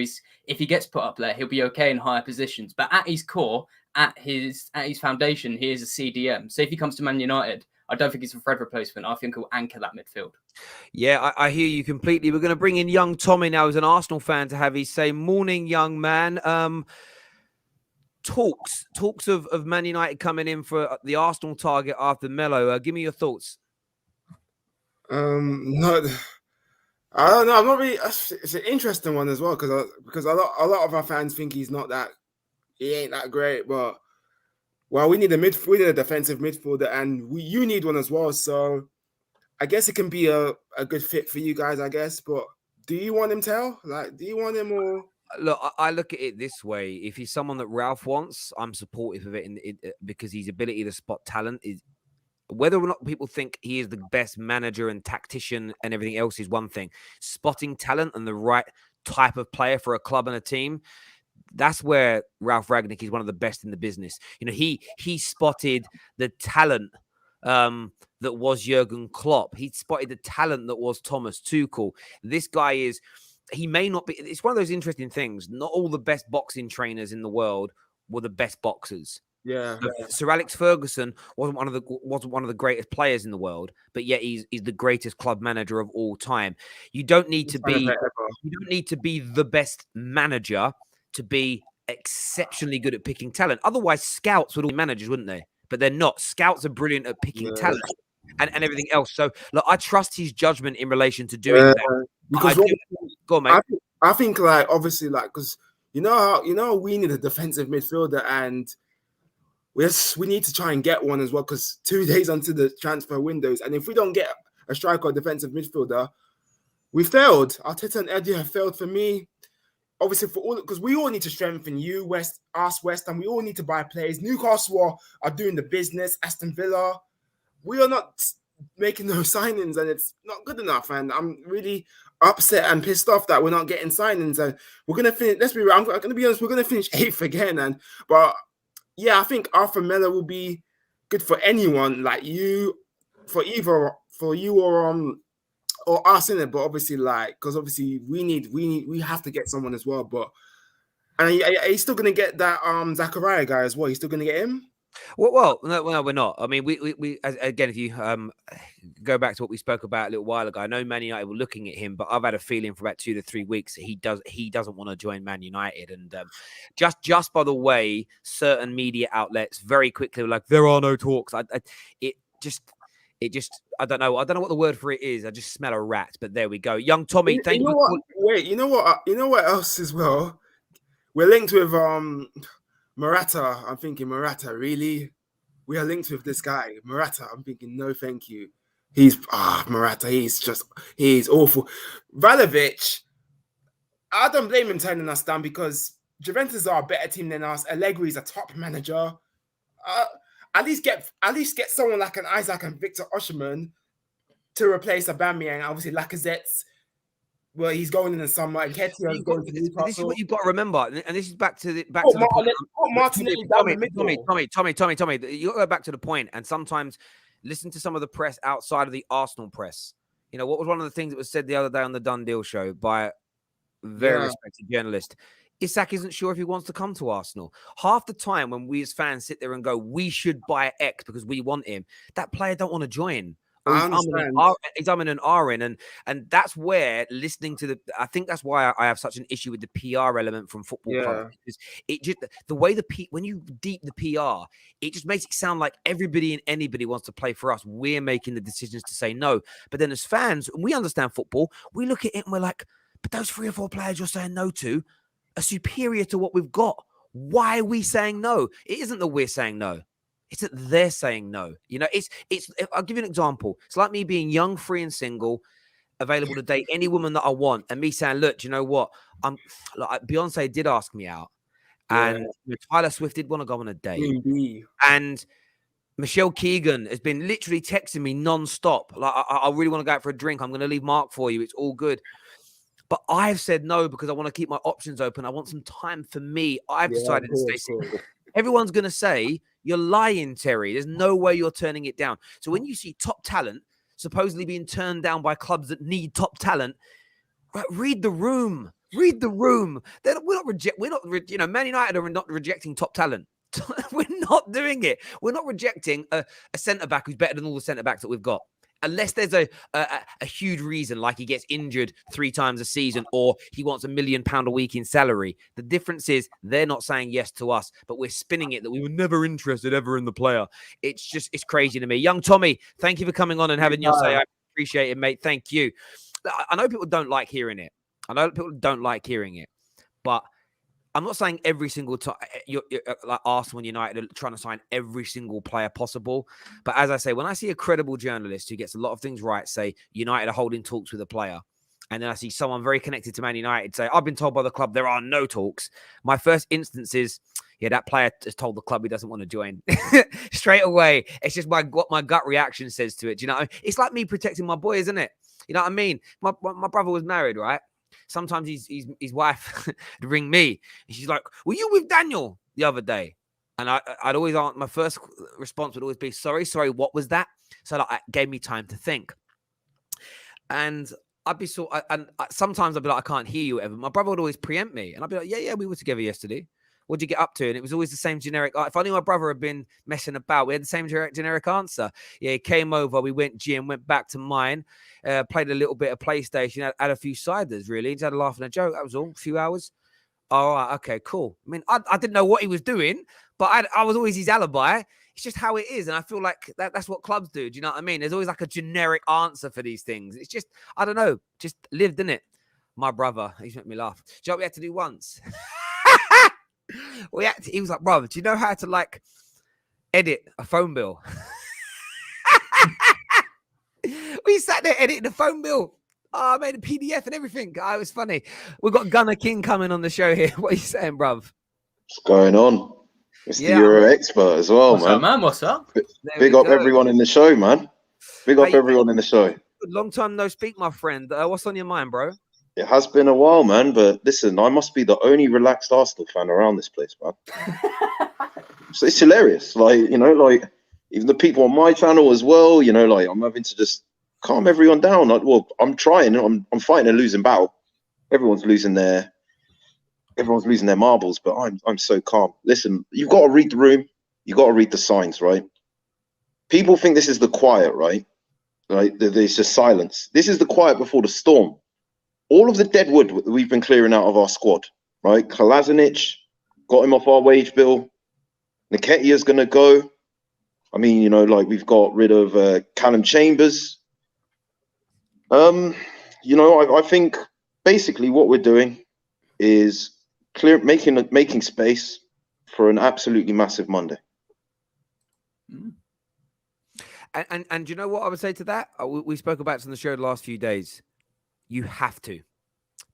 if he gets put up there, he'll be okay in higher positions. But at his core, at his foundation, he is a CDM. So if he comes to Man United, I don't think it's a Fred replacement. I think he'll anchor that midfield. Yeah, I hear you completely. We're going to bring in young Tommy now, as an Arsenal fan, to have his say. Morning, young man. Talks of Man United coming in for the Arsenal target after Melo. Give me your thoughts. No, I don't know. I'm not really. It's an interesting one as well, because a lot of our fans think he's not that he ain't that great. But we need a defensive midfielder, and you need one as well. So I guess it can be a good fit for you guys, I guess. But do you want him, Tell? Like, do you want him or? Look, I look at it this way. If he's someone that Ralph wants, I'm supportive of it, because his ability to spot talent is, whether or not people think he is the best manager and tactician and everything else is one thing. Spotting talent and the right type of player for a club and a team, that's where Ralph Rangnick is one of the best in the business. You know, he spotted the talent that was Jurgen Klopp. He spotted the talent that was Thomas Tuchel. This guy is, he may not be, it's one of those interesting things. Not all the best boxing trainers in the world were the best boxers. Yeah. Sir Alex Ferguson wasn't one of the greatest players in the world, but yet he's the greatest club manager of all time. You don't need to be the best manager to be exceptionally good at picking talent. Otherwise, scouts would all be managers, wouldn't they? But they're not. Scouts are brilliant at picking talent and everything else. So look, I trust his judgment in relation to doing that. Because go on, mate. I think like obviously like because we need a defensive midfielder and we need to try and get one as well because 2 days onto the transfer windows, and if we don't get a striker or defensive midfielder, we failed. Arteta and Eddie have failed for me. Obviously, for all because we all need to strengthen West Ham. We all need to buy players. Newcastle are doing the business. Aston Villa, we are not making those signings, and it's not good enough. And I'm really upset and pissed off that we're not getting signings. And we're gonna finish. Let's be real. I'm gonna be honest. We're gonna finish 8th again. But yeah, I think Arthur Melo will be good for anyone like you, for you or us in it. But obviously, like, because obviously we have to get someone as well. But and are you still gonna get that Zachariah guy as well? You still gonna get him? Well, no, we're not. I mean, we again, if you go back to what we spoke about a little while ago, I know Man United were looking at him, but I've had a feeling for about 2 to 3 weeks that he doesn't want to join Man United, and just by the way, certain media outlets very quickly were like, there are no talks. It just. I don't know what the word for it is. I just smell a rat. But there we go. Young Tommy, thank you. Wait, you know what else as well? We're linked with Morata. I'm thinking, Morata, really? We are linked with this guy, Morata. I'm thinking, no, thank you. Morata, he's awful. Vlahovic, I don't blame him turning us down because Juventus are a better team than us. Allegri is a top manager. At least get someone like an Isaac and Victor Osimhen to replace Aubameyang. Obviously, Lacazette's, well, he's going in the summer. And This is what you've got to remember, and this is back to the Tommy. You got to go back to the point, and sometimes listen to some of the press outside of the Arsenal press. You know, what was one of the things that was said the other day on the Done Deal show by a very respected journalist? Isak isn't sure if he wants to come to Arsenal. Half the time when we as fans sit there and go, we should buy X because we want him, that player don't want to join. He's umming and ahhing, and that's where listening to I think that's why I have such an issue with the PR element from football clubs, because it just the way when you deep the PR, it just makes it sound like everybody and anybody wants to play for us. We're making the decisions to say no, but then as fans, and we understand football, we look at it and we're like, but those 3 or 4 players you're saying no to are superior to what we've got. Why are we saying no? It isn't that we're saying no. It's that they're saying no. You know, it's. I'll give you an example. It's like me being young, free, and single, available to date any woman that I want, and me saying, "Look, do you know what? Beyonce did ask me out, and Tyler Swift did want to go on a date, and Michelle Keegan has been literally texting me non-stop. Like, I really want to go out for a drink. I'm going to leave Mark for you. It's all good." But I've said no because I want to keep my options open. I want some time for me. I've decided to stay single. Everyone's going to say, you're lying, Terry. There's no way you're turning it down. So when you see top talent supposedly being turned down by clubs that need top talent, read the room. Read the room. Man United are not rejecting top talent. We're not doing it. We're not rejecting a centre-back who's better than all the centre-backs that we've got. Unless there's a huge reason, like he gets injured 3 times a season or he wants £1 million a week in salary. The difference is they're not saying yes to us, but we're spinning it that we were never interested ever in the player. It's crazy to me. Young Tommy, thank you for coming on and having your say. I appreciate it, mate. Thank you. I know people don't like hearing it. But I'm not saying every single time you're like Arsenal and United are trying to sign every single player possible. But as I say, when I see a credible journalist who gets a lot of things right, say United are holding talks with a player, and then I see someone very connected to Man United say, I've been told by the club there are no talks. My first instance is, yeah, that player has told the club he doesn't want to join. Straight away. It's just what my gut reaction says to it. Do you know what I mean? It's like me protecting my boy, isn't it? You know what I mean? My brother was married, right? Sometimes his wife would ring me and she's like, were you with Daniel the other day? And I'd always answer, my first response would always be, sorry, what was that? So like, it gave me time to think. And I'd be sometimes I'd be like, I can't hear you, whatever. My brother would always preempt me. And I'd be like, yeah, we were together yesterday. What'd you get up to? And it was always the same generic. If I knew my brother had been messing about, we had the same generic answer. Yeah, he came over, we went gym, went back to mine, played a little bit of PlayStation, had a few ciders, really. Just had a laugh and a joke. That was all. A few hours. All right, okay, cool. I mean, I didn't know what he was doing, but I was always his alibi. It's just how it is. And I feel like that's what clubs do. Do you know what I mean? There's always like a generic answer for these things. It's just, I don't know, just lived in it. My brother, he's made me laugh. Do you know what we had to do once? He was like, brother, do you know how to like edit a phone bill? We sat there editing the phone bill. Oh, I made a PDF and everything. Oh, it was funny. We've got Gunnar King coming on the show here. What are you saying, bruv? What's going on? Mr. Euro expert as well, What's man. up, man? What's up? Big up everyone in the show, man. Big up everyone in the show. Long time no speak, my friend. What's on your mind, bro? It has been a while, man, but listen, I must be the only relaxed Arsenal fan around this place, man. So it's hilarious. Like, you know, like even the people on my channel as well, you know, like I'm having to just calm everyone down. Like, well, I'm trying. I'm fighting a losing battle. Everyone's losing their marbles, but I'm so calm. Listen, you've got to read the room. You've got to read the signs, right? People think this is the quiet, right? Like there's just silence. This is the quiet before the storm. All of the dead wood we've been clearing out of our squad, right? Kolasinac, got him off our wage bill. Nketiah's going to go. I mean, you know, like we've got rid of Callum Chambers. You know, I think basically what we're doing is making space for an absolutely massive Monday. And you know what I would say to that? We spoke about this on the show the last few days. You have to.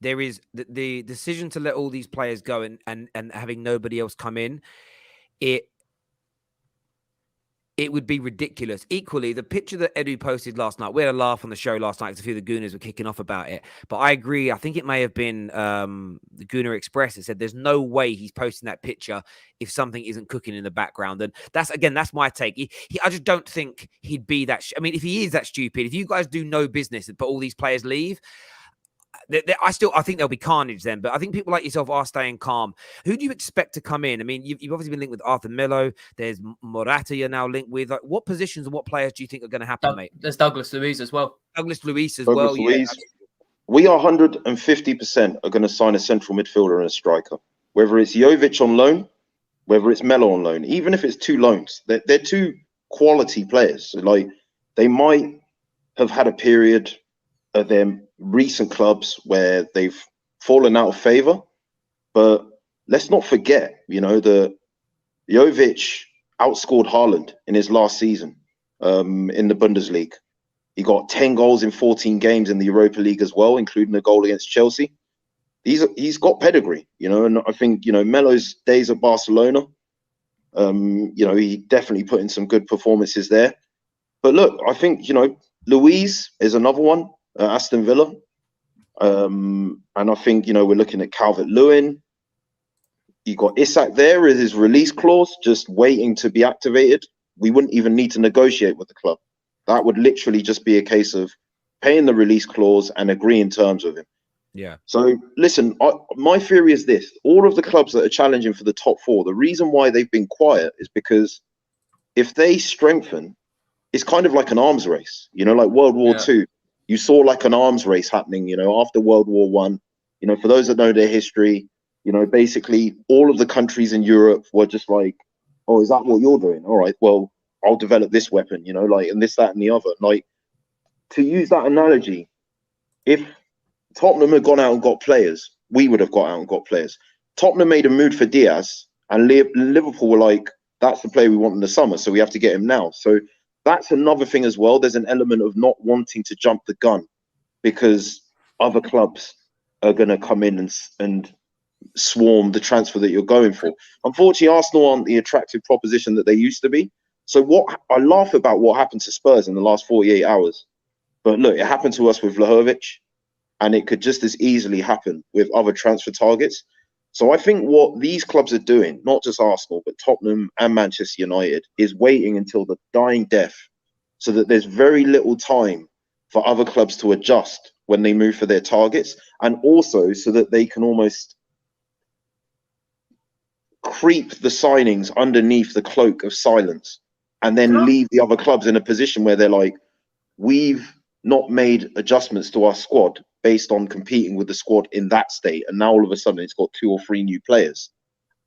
There is the decision to let all these players go and having nobody else come in. It would be ridiculous. Equally, the picture that Edu posted last night, we had a laugh on the show last night because a few of the Gooners were kicking off about it. But I agree. I think it may have been the Gooner Express that said there's no way he's posting that picture if something isn't cooking in the background. And that's my take. I just don't think he'd be that. I mean, if he is that stupid, if you guys do no business but all these players leave, I think there'll be carnage then, but I think people like yourself are staying calm. Who do you expect to come in? I mean, you've obviously been linked with Arthur Melo. There's Morata you're now linked with. Like, what positions and what players do you think are going to happen, mate? There's Douglas Luiz as well. Douglas Luiz. Yeah. We are 150% are going to sign a central midfielder and a striker. Whether it's Jovic on loan, whether it's Melo on loan, even if it's two loans, they're two quality players. So, like, they might have had a period of their recent clubs where they've fallen out of favor, but let's not forget, you know, the Jovic outscored Haaland in his last season in the Bundesliga. He got 10 goals in 14 games in the Europa League as well, including a goal against Chelsea. He's got pedigree, you know, and I think, you know, Melo's days at Barcelona, you know, he definitely put in some good performances there. But look, I think, you know, Luiz is another one. Aston Villa, and I think, you know, we're looking at Calvert-Lewin. You got Isak there with his release clause, just waiting to be activated. We wouldn't even need to negotiate with the club. That would literally just be a case of paying the release clause and agreeing terms with him. Yeah. So listen, my theory is this: all of the clubs that are challenging for the top four, the reason why they've been quiet is because if they strengthen, it's kind of like an arms race, you know, like World War II. You saw like an arms race happening, you know, after World War One. You know, for those that know their history, you know, basically all of the countries in Europe were just like, oh, is that what you're doing? All right, well, I'll develop this weapon, you know, like, and this, that, and the other. Like, to use that analogy, if Tottenham had gone out and got players, we would have got out and got players. Tottenham made a move for Diaz, and Liverpool were like, that's the player we want in the summer, so we have to get him now. So that's another thing as well. There's an element of not wanting to jump the gun because other clubs are going to come in and swarm the transfer that you're going for. Unfortunately, Arsenal aren't the attractive proposition that they used to be. So what I laugh about what happened to Spurs in the last 48 hours. But look, it happened to us with Vlahovic, and it could just as easily happen with other transfer targets. So I think what these clubs are doing, not just Arsenal, but Tottenham and Manchester United, is waiting until the dying death so that there's very little time for other clubs to adjust when they move for their targets, and also so that they can almost creep the signings underneath the cloak of silence and then leave the other clubs in a position where they're like, we've not made adjustments to our squad based on competing with the squad in that state, and now all of a sudden it's got 2 or 3 new players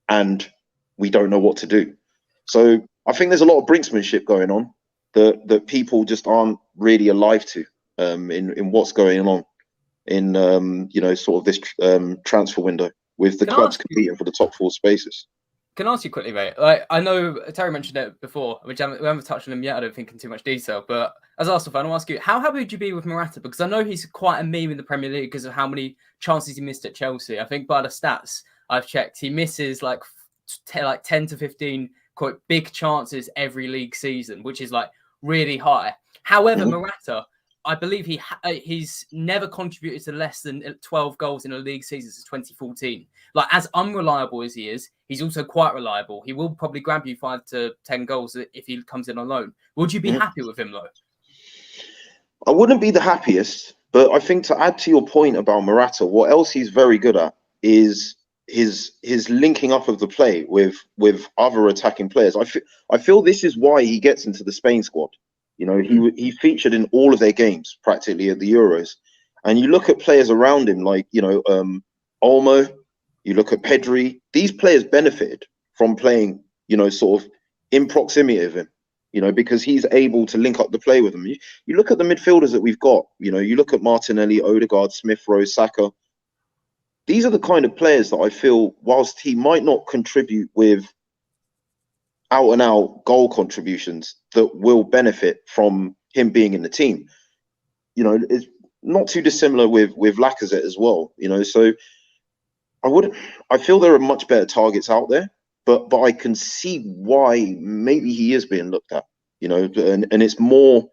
and we don't know what to do. So I think there's a lot of brinksmanship going on that people just aren't really alive to in what's going on in sort of this transfer window with the clubs competing for the top 4 spaces. Can I ask you quickly, mate? Like, I know Terry mentioned it before, which we haven't touched on him yet, I don't think, in too much detail. But as an Arsenal fan, I'll ask you, how happy would you be with Morata? Because I know he's quite a meme in the Premier League because of how many chances he missed at Chelsea. I think by the stats I've checked, he misses like 10 to 15 quite big chances every league season, which is like really high. However, Morata, I believe he's never contributed to less than 12 goals in a league season since 2014. Like, as unreliable as he is, he's also quite reliable. He will probably grab you 5 to 10 goals if he comes in on loan. Would you be happy with him, though? I wouldn't be the happiest, but I think to add to your point about Morata, what else he's very good at is his linking up of the play with other attacking players. I feel this is why he gets into the Spain squad. You know, he featured in all of their games practically at the Euros. And you look at players around him like, Olmo, you look at Pedri. These players benefited from playing, sort of in proximity of him, because he's able to link up the play with them. You look at the midfielders that we've got, you look at Martinelli, Odegaard, Smith Rowe, Saka. These are the kind of players that I feel, whilst he might not contribute with out-and-out goal contributions, that will benefit from him being in the team. It's not too dissimilar with Lacazette as well. So I feel there are much better targets out there, but I can see why maybe he is being looked at. And it's more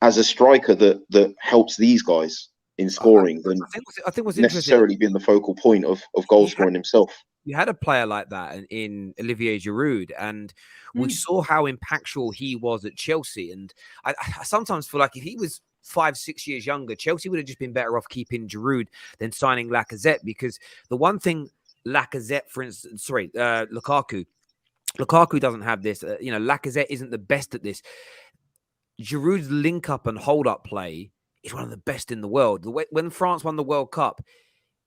as a striker that helps these guys in scoring than I think what's necessarily being the focal point of goal scoring himself. You had a player like that in Olivier Giroud, and we saw how impactful he was at Chelsea. And I sometimes feel like if he was 5-6 years younger, Chelsea would have just been better off keeping Giroud than signing Lacazette, because the one thing Lacazette, for instance, Lukaku doesn't have this. Lacazette isn't the best at this. Giroud's link up and hold up play is one of the best in the world. When France won the World Cup,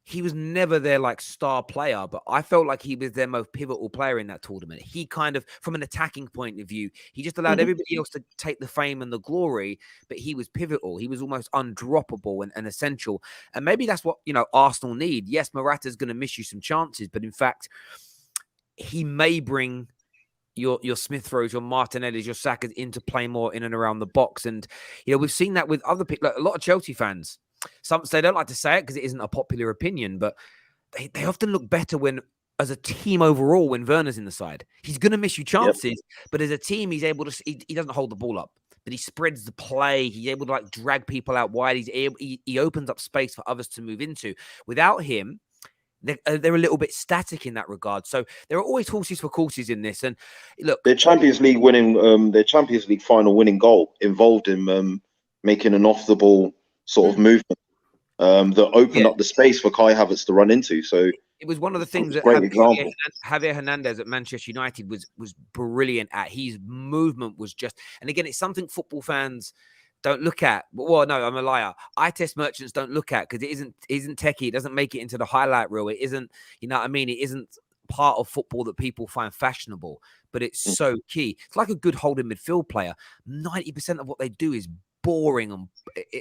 he was never their star player, but I felt like he was their most pivotal player in that tournament. He kind of, from an attacking point of view, he just allowed everybody else to take the fame and the glory, but he was pivotal. He was almost undroppable and essential. And maybe that's what, Arsenal need. Yes, Morata's going to miss you some chances, but in fact, he may bring your Smith Rowes, your Martinellis, your Sakas into play more in and around the box. And, we've seen that with other people, a lot of Chelsea fans. Some they don't like to say it because it isn't a popular opinion, but they often look better when, as a team overall, when Werner's in the side. He's going to miss you chances, but as a team, he's able to. He doesn't hold the ball up, but he spreads the play. He's able to drag people out wide. He opens up space for others to move into. Without him, they're a little bit static in that regard. So there are always horses for courses in this. And look, their Champions League final winning goal involved him making an off the ball sort of movement that opened up the space for Kai Havertz to run into. So it was one of the things that Javier Hernandez at Manchester United was brilliant at. His movement was just, and again, it's something football fans don't look at. Well, no, I'm a liar. Eye test merchants don't look at because it isn't techie. It doesn't make it into the highlight reel. It isn't, It isn't part of football that people find fashionable, but it's so key. It's like a good holding midfield player. 90% of what they do is boring and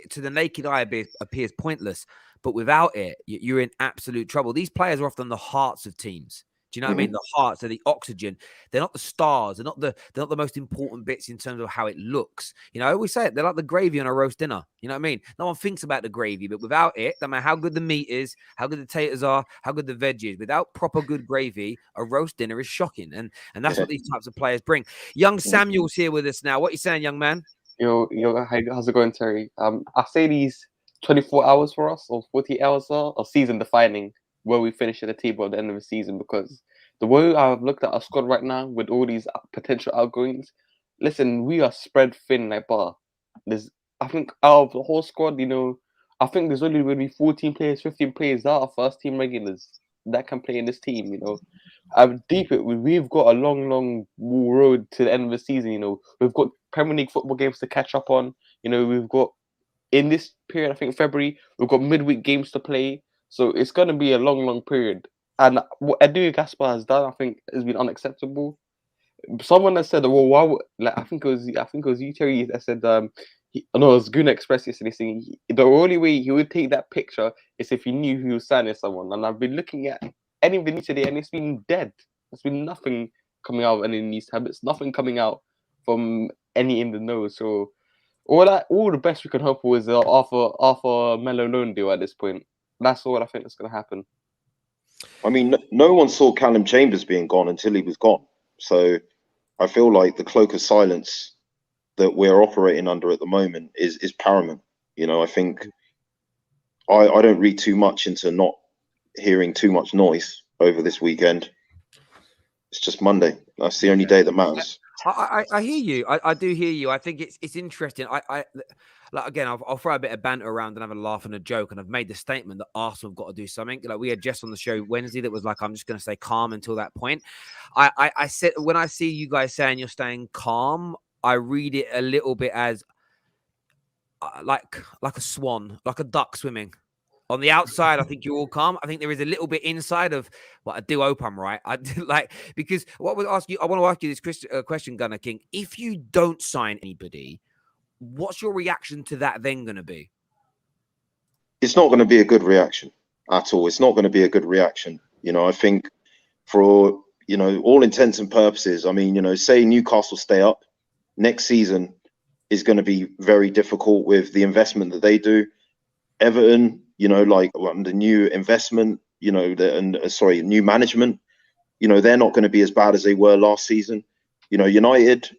to the naked eye appears pointless, but without it, you're in absolute trouble. These players are often the hearts of teams. Do you know what I mean? The hearts are the oxygen. They're not the stars. They're not the most important bits in terms of how it looks. You know, I always say it. They're like the gravy on a roast dinner. You know what I mean? No one thinks about the gravy, but without it, no matter how good the meat is, how good the taters are, how good the veg is, without proper good gravy, a roast dinner is shocking. And that's what these types of players bring. Young Samuel's here with us now. What are you saying, young man? Yo, how's it going, Terry? I say these 24 hours for us, or 40 hours are season defining, where we finish at the table at the end of the season, because the way I've looked at our squad right now with all these potential outgoings, listen, we are spread thin like butter. I think out of the whole squad, I think there's only going to be 14 players, 15 players that are first team regulars that can play in this team, we've got a long road to the end of the season, we've got Premier League football games to catch up on, we've got, in this period, I think February, we've got midweek games to play, so it's going to be a long period. And what Edu Gaspar has done, I think, has been unacceptable. Someone has said, "Well, why would?" I think it was you, Terry, that said, no, it was Guna Express yesterday saying the only way he would take that picture is if he knew he was signing someone. And I've been looking at any of the news today, and it's been dead. There's been nothing coming out of any news habits, nothing coming out from any in the know. So all the best we can hope for is Arthur Melo loan deal at this point. That's all I think is going to happen. I mean, no one saw Callum Chambers being gone until he was gone. So I feel like the cloak of silence that we're operating under at the moment is paramount. I think I don't read too much into not hearing too much noise over this weekend. It's just Monday. That's the only day that matters. I hear you. I do hear you. I think it's interesting. Again, I'll throw a bit of banter around and have a laugh and a joke. And I've made the statement that Arsenal have got to do something. Like we had Jess on the show Wednesday that was like, I'm just going to stay calm until that point. I said, when I see you guys saying you're staying calm, I read it a little bit as like a swan, like a duck swimming. On the outside, I think you're all calm. I think there is a little bit inside of I do hope I'm right. Because I want to ask you this question, Gunnar King. If you don't sign anybody, what's your reaction to that then going to be? It's not going to be a good reaction at all. It's not going to be a good reaction. I think for all intents and purposes, I mean, say Newcastle stay up next season is going to be very difficult with the investment that they do. Everton, the new investment, new management, they're not going to be as bad as they were last season. United,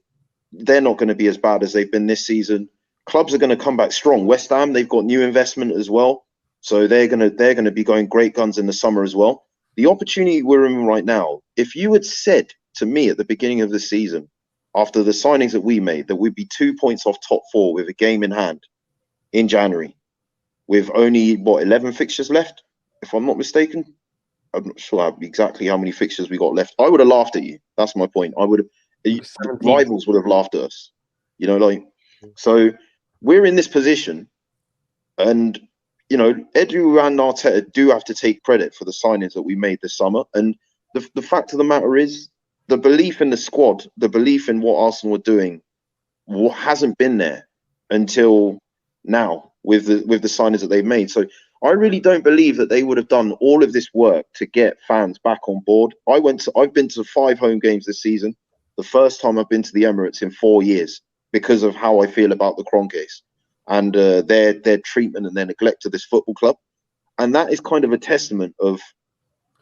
they're not going to be as bad as they've been this season. Clubs are going to come back strong. West Ham, they've got new investment as well, so they're going to be going great guns in the summer as well. The opportunity we're in right now, if you had said to me at the beginning of the season, after the signings that we made, that we'd be 2 points off top four with a game in hand in January, with only 11 fixtures left, if I'm not mistaken. I'm not sure exactly how many fixtures we got left. I would have laughed at you. That's my point. Rivals would have laughed at us. So we're in this position, and Edu and Arteta do have to take credit for the signings that we made this summer. And the fact of the matter is, the belief in the squad, the belief in what Arsenal were doing, hasn't been there until now with the signings that they've made. So I really don't believe that they would have done all of this work to get fans back on board. I've been to 5 home games this season. The first time I've been to the Emirates in 4 years because of how I feel about the Kroenkes and their treatment and their neglect of this football club. And that is kind of a testament of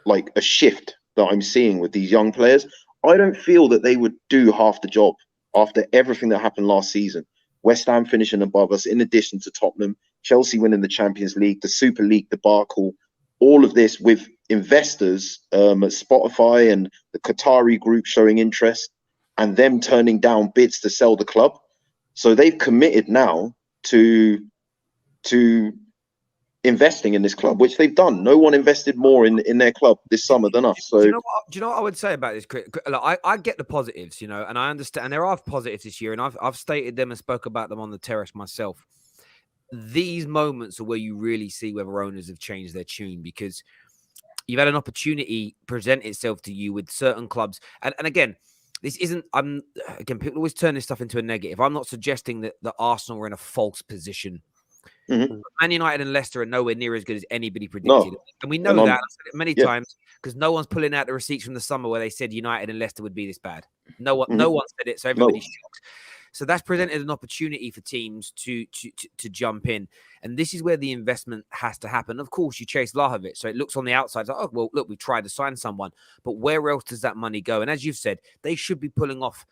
like a shift that I'm seeing with these young players. I don't feel that they would do half the job after everything that happened last season. West Ham finishing above us, in addition to Tottenham, Chelsea winning the Champions League, the Super League debacle, all of this with investors at Spotify and the Qatari group showing interest and them turning down bids to sell the club. So they've committed now to investing in this club, which they've done. No one invested more in their club this summer than us. So do you know what I would say about this? Look, I get the positives, and I understand, and there are positives this year, and I've stated them and spoke about them on the terrace myself. These moments are where you really see whether owners have changed their tune, because you've had an opportunity present itself to you with certain clubs, and again, this isn't. People always turn this stuff into a negative. I'm not suggesting that Arsenal are in a false position. Man United and Leicester are nowhere near as good as anybody No. predicted. And we know And that. I'm- I've said it many times because no one's pulling out the receipts from the summer where they said United and Leicester would be this bad. No one said it, so everybody's shocked. So that's presented an opportunity for teams to jump in. And this is where the investment has to happen. Of course, you chase Vlahovic, so it looks on the outside like, oh, well, look, we've tried to sign someone. But where else does that money go? And as you've said, they should be pulling off,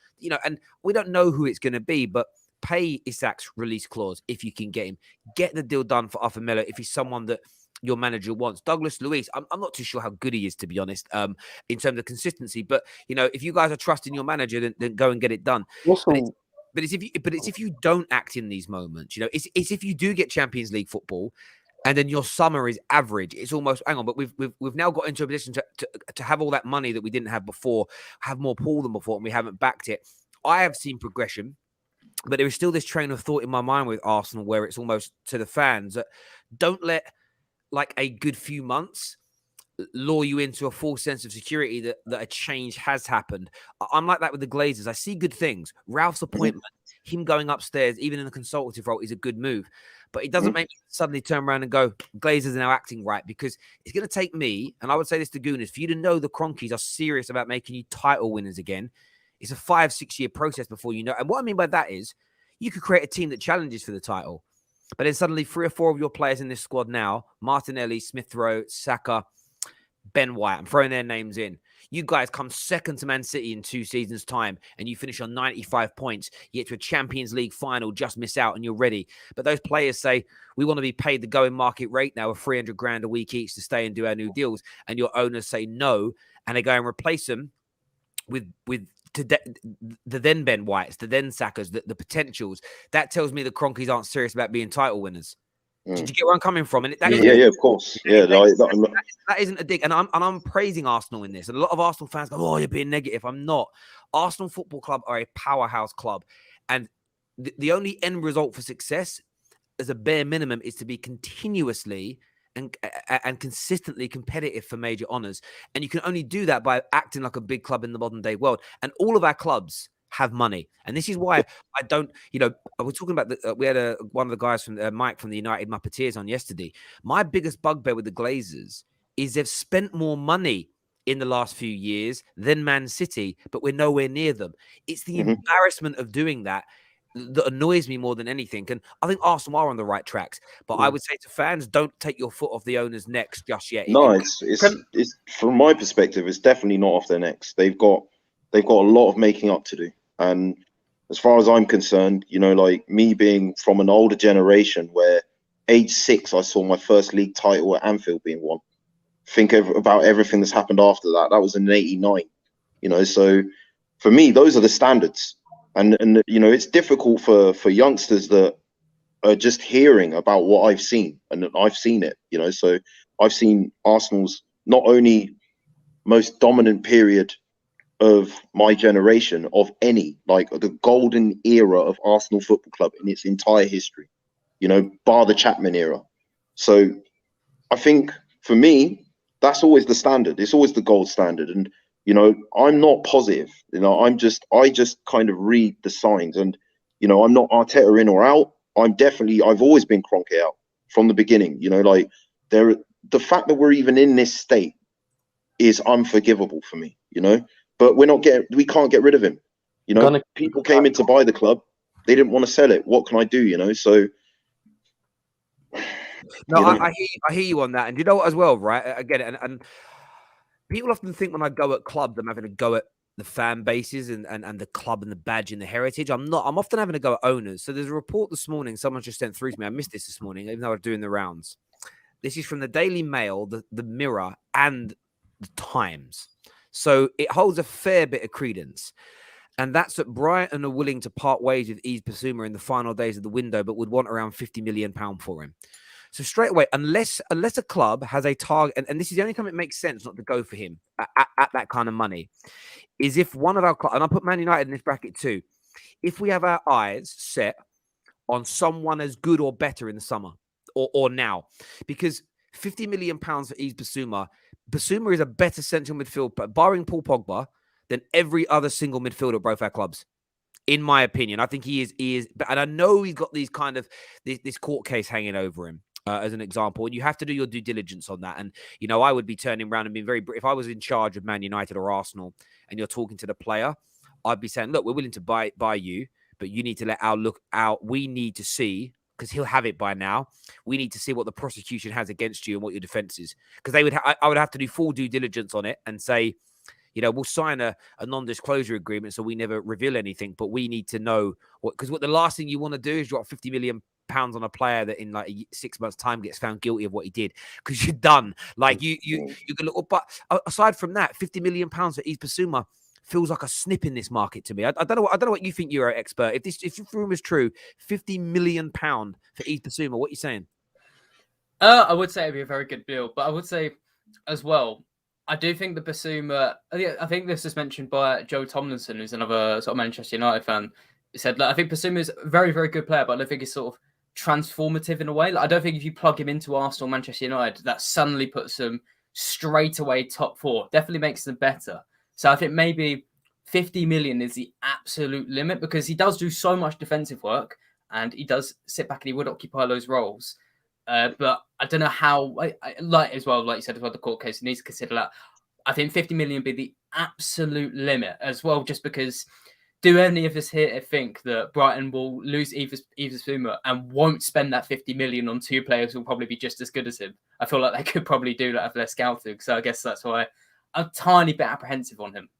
and we don't know who it's going to be, but pay Isak's release clause if you can get him. Get the deal done for Arthur Melo if he's someone that your manager wants. Douglas Luiz, I'm not too sure how good he is, to be honest, in terms of consistency. But, if you guys are trusting your manager, then go and get it done. Also, But it's if you don't act in these moments, it's if you do get Champions League football, and then your summer is average. It's almost hang on, but we've now got into a position to have all that money that we didn't have before, have more pull than before, and we haven't backed it. I have seen progression, but there is still this train of thought in my mind with Arsenal where it's almost to the fans that don't let like a good few months lure you into a false sense of security that a change has happened. I'm like that with the Glazers. I see good things. Ralph's appointment, him going upstairs, even in a consultative role, is a good move. But it doesn't make me suddenly turn around and go, Glazers are now acting right, because it's going to take me, and I would say this to Gooners, for you to know the Cronkies are serious about making you title winners again. It's a 5-6 year process before you know. And what I mean by that is you could create a team that challenges for the title. But then suddenly 3 or 4 of your players in this squad now, Martinelli, Smith Rowe, Saka, Ben White, I'm throwing their names in. You guys come second to Man City in 2 seasons' time, and you finish on 95 points. You get to a Champions League final, just miss out, and you're ready. But those players say, we want to be paid the going market rate now of 300 grand a week each to stay and do our new deals. And your owners say no, and they go and replace them with the then Ben Whites, the then Sakas, the potentials. That tells me the Cronkies aren't serious about being title winners. Did you get where I'm coming from? And yeah, of course. Yeah, that isn't a dig. And I'm praising Arsenal in this. And a lot of Arsenal fans go, oh, you're being negative. I'm not. Arsenal Football Club are a powerhouse club. And the only end result for success as a bare minimum is to be continuously and consistently competitive for major honors. And you can only do that by acting like a big club in the modern day world. And all of our clubs have money. And this is why I don't, we're talking about we had one of the guys from Mike from the United Muppeteers on yesterday. My biggest bugbear with the Glazers is they've spent more money in the last few years than Man City, but we're nowhere near them. It's the embarrassment of doing that annoys me more than anything. And I think Arsenal are on the right tracks, but I would say to fans, don't take your foot off the owner's necks just yet. No, it's from my perspective, it's definitely not off their necks. They've got a lot of making up to do. And as far as I'm concerned, like me being from an older generation where age 6, I saw my first league title at Anfield being won. Think about everything that's happened after that. That was in '89, so for me, those are the standards. And it's difficult for youngsters that are just hearing about what I've seen, and I've seen it, so I've seen Arsenal's not only most dominant period of my generation, of any, like the golden era of Arsenal Football Club in its entire history, bar the Chapman era. So I think for me, that's always the standard. It's always the gold standard. And, I'm not positive, I just kind of read the signs, and, I'm not Arteta in or out. I've always been Kroenke out from the beginning, the fact that we're even in this state is unforgivable for me, but we can't get rid of him. People came in to buy the club. They didn't want to sell it. What can I do, so. No, I hear you on that. And you know what as well, right? Again, and people often think when I go at clubs, I'm having a go at the fan bases and the club and the badge and the heritage. I'm not. I'm often having a go at owners. So there's a report this morning. Someone just sent through to me. I missed this morning, even though I was doing the rounds. This is from the Daily Mail, the Mirror, and the Times. So it holds a fair bit of credence. And that's that Brighton are willing to part ways with Yves Bissouma in the final days of the window, but would want around £50 million for him. So straight away, unless a club has a target, and this is the only time it makes sense not to go for him at that kind of money, is if one of our clubs, and I'll put Man United in this bracket too, if we have our eyes set on someone as good or better in the summer or now, because £50 million for Yves Bissouma, Bissouma is a better central midfielder, barring Paul Pogba, than every other single midfielder at both our clubs. in my opinion. I think he is, and I know he's got these kind of this court case hanging over him. As an example, and you have to do your due diligence on that. And, you know, I would be turning around and being if I was in charge of Man United or Arsenal and you're talking to the player, I'd be saying, look, we're willing to buy you, but you need to let our look out. We need to see, because he'll have it by now. We need to see what the prosecution has against you and what your defense is. Because I would have to do full due diligence on it and say, you know, we'll sign a non-disclosure agreement so we never reveal anything, but we need to know because the last thing you want to do is drop £50 million on a player that in like 6 months' time gets found guilty of what he did, because you're done. Like you can look. But aside from that, £50 million for Yves Bissouma feels like a snip in this market to me. I don't know what you think, Euro expert. If this rumor is true, £50 million for Yves Bissouma, what are you saying? I would say it'd be a very good deal, but I would say as well, I do think the Bissouma. I think this was mentioned by Joe Tomlinson, who's another sort of Manchester United fan. He said, like, I think Bissouma is a very, very good player, but I don't think he's sort of transformative in a way. Like, I don't think if you plug him into Arsenal, Manchester United, that suddenly puts them straight away top 4. Definitely makes them better. So I think maybe 50 million is the absolute limit, because he does do so much defensive work and he does sit back and he would occupy those roles. But I don't know how, like you said, as well, the court case needs to consider that. I think 50 million would be the absolute limit as well, just because do any of us here think that Brighton will lose Yves Bissouma and won't spend that 50 million on 2 players who will probably be just as good as him? I feel like they could probably do that if they're scouted. So I guess that's why I'm a tiny bit apprehensive on him.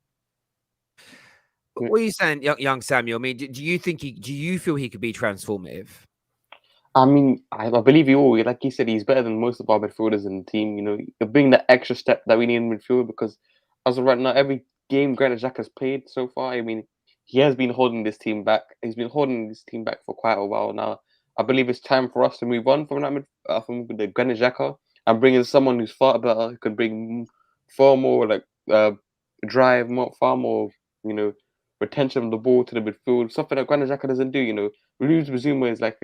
What are you saying, young Samuel? I mean, do you feel he could be transformative? I mean, I believe you all. Like you said, he's better than most of our midfielders in the team. You know, he'll bring that extra step that we need in midfield, because as of right now, every game Granit Xhaka has played so far, I mean, he has been holding this team back. He's been holding this team back for quite a while now. I believe it's time for us to move on from that from the Granit Xhaka and bring in someone who's far better, who can bring far more drive, far more, you know, retention of the ball to the midfield. Something that Granit Xhaka doesn't do. You know, Yves Bissouma is like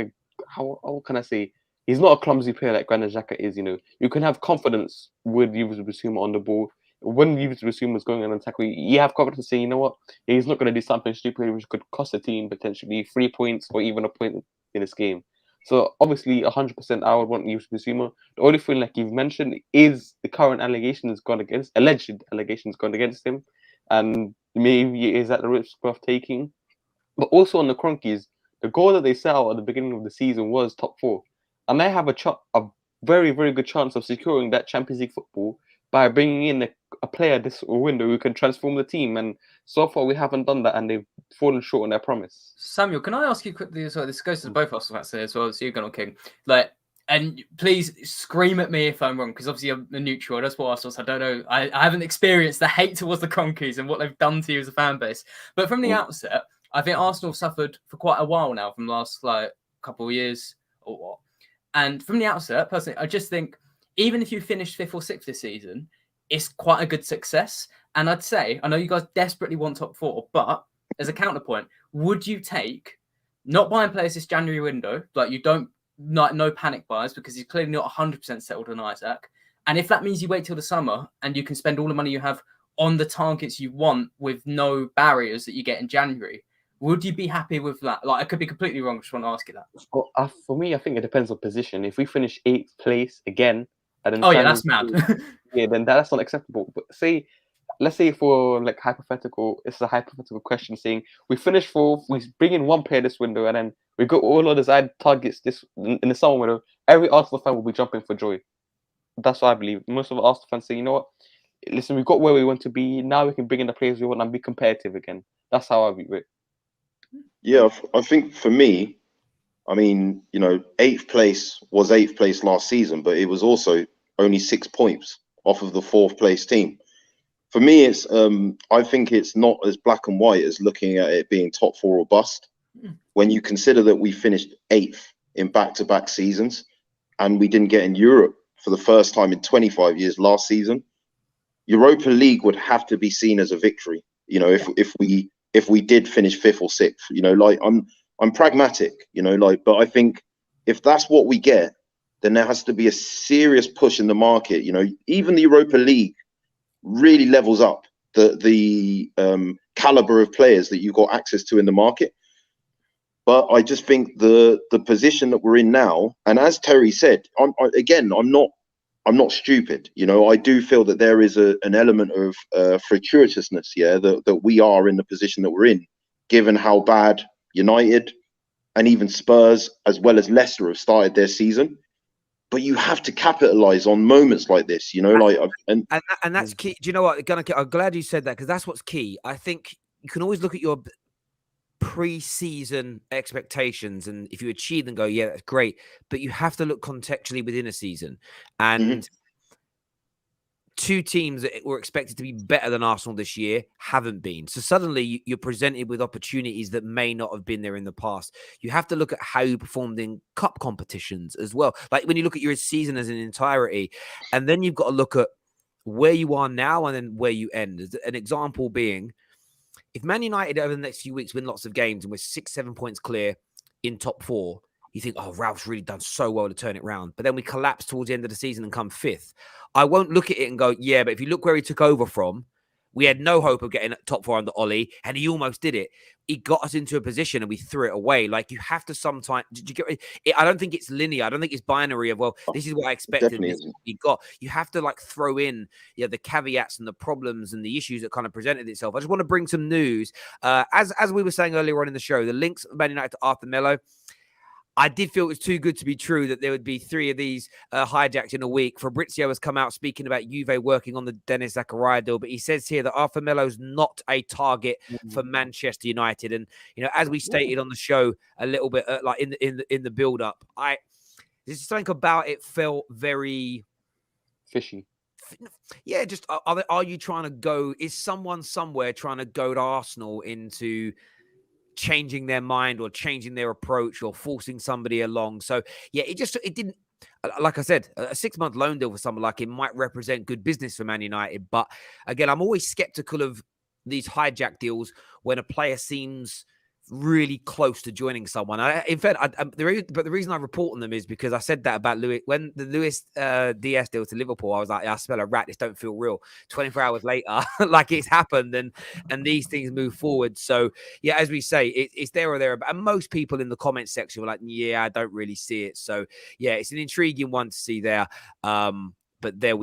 how can I say? He's not a clumsy player like Granit Xhaka is. You know, you can have confidence with Yves Bissouma on the ball. When Yves Bissouma is going on an attack, you have confidence to say, you know what, he's not going to do something stupid which could cost the team potentially 3 points or even a point in this game. So obviously, 100%, I would want Yves Bissouma. The only thing, like you've mentioned, is the current alleged allegations gone against him, and maybe is at the risk of taking. But also on the Cronkies, the goal that they set out at the beginning of the season was top 4, and they have a very, very good chance of securing that Champions League football by bringing in a player this window who can transform the team. And so far, we haven't done that, and they've fallen short on their promise. Samuel, can I ask you quickly as well? This goes to both of us, actually, as well as you, Gunnar King. Like, and please scream at me if I'm wrong, because obviously I'm a neutral. That's what Arsenal. I don't know. I haven't experienced the hate towards the Cronkies and what they've done to you as a fan base. But from the outset, I think Arsenal suffered for quite a while now, from the last couple of years or what. And from the outset, personally, I just think, even if you finish 5th or 6th this season, it's quite a good success. And I'd say, I know you guys desperately want top 4, but as a counterpoint, would you take not buying players this January window, like you don't, no panic buys, because he's clearly not 100% settled on Isaac. And if that means you wait till the summer and you can spend all the money you have on the targets you want with no barriers that you get in January, would you be happy with that? Like, I could be completely wrong. Just want to ask you that. Well, for me, I think it depends on position. If we finish 8th place again, and then that's mad. Yeah, then that's not acceptable. But let's say for like hypothetical, it's a hypothetical question saying we finish 4th, we bring in 1 player this window, and then we got all other side targets this in the summer window. Every Arsenal fan will be jumping for joy. That's what I believe. Most of the Arsenal fans say, you know what? Listen, we got where we want to be. Now we can bring in the players we want and be competitive again. That's how I view it. Yeah, I think for me, I mean, you know, 8th place was 8th place last season, but it was also only 6 points off of the 4th place team. For me, it's I think it's not as black and white as looking at it being top 4 or bust. When you consider that we finished 8th in back-to-back seasons, and we didn't get in Europe for the first time in 25 years last season, Europa League would have to be seen as a victory. You know, if we did finish 5th or 6th, you know, like I'm pragmatic, you know, like, but I think if that's what we get, then there has to be a serious push in the market. You know, even the Europa League really levels up the caliber of players that you got access to in the market. But I just think the position that we're in now, and as Terry said, I'm not stupid. You know, I do feel that there is an element of fortuitousness, that we are in the position that we're in, given how bad United and even Spurs, as well as Leicester, have started their season. But you have to capitalize on moments like this, you know, and that's key. Do you know what? I'm glad you said that, because that's what's key. I think you can always look at your pre-season expectations, and if you achieve them, go, yeah, that's great. But you have to look contextually within a season, and two teams that were expected to be better than Arsenal this year haven't been. So suddenly you're presented with opportunities that may not have been there in the past. You have to look at how you performed in cup competitions as well. Like when you look at your season as an entirety, and then you've got to look at where you are now and then where you end. An example being, if Man United over the next few weeks win lots of games and we're 6-7 points clear in top 4, you think, oh, Ralph's really done so well to turn it around. But then we collapse towards the end of the season and come 5th. I won't look at it and go, yeah, but if you look where he took over from, we had no hope of getting top 4 under Ollie, and he almost did it. He got us into a position and we threw it away. Like, you have to sometimes, did you get it? I don't think it's linear. I don't think it's binary of, well, this is what I expected. This is what you got. You have to like throw in the caveats and the problems and the issues that kind of presented itself. I just want to bring some news. As we were saying earlier on in the show, the links of Man United to arthue Melo, I did feel it was too good to be true that there would be 3 of these hijacked in a week. Fabrizio has come out speaking about Juve working on the Dennis Zakaria deal, but he says here that arthue Melo's not a target for Manchester United. And, you know, as we stated on the show a little bit, like in the build-up, there's something about it felt very fishy. Yeah, just are you trying to go? Is someone somewhere trying to goad Arsenal into changing their mind or changing their approach or forcing somebody along? So yeah, it didn't, like I said, a 6-month loan deal for someone like him might represent good business for Man United. But again, I'm always skeptical of these hijack deals when a player seems really close to joining someone. In fact, the reason I report on them is because I said that about Luis when the Luis Diaz deal to Liverpool. I was like, I smell a rat. This don't feel real. 24 hours later, like it's happened, and these things move forward. So yeah, as we say, it's there or there. And most people in the comments section were like, yeah, I don't really see it. So yeah, it's an intriguing one to see there. But there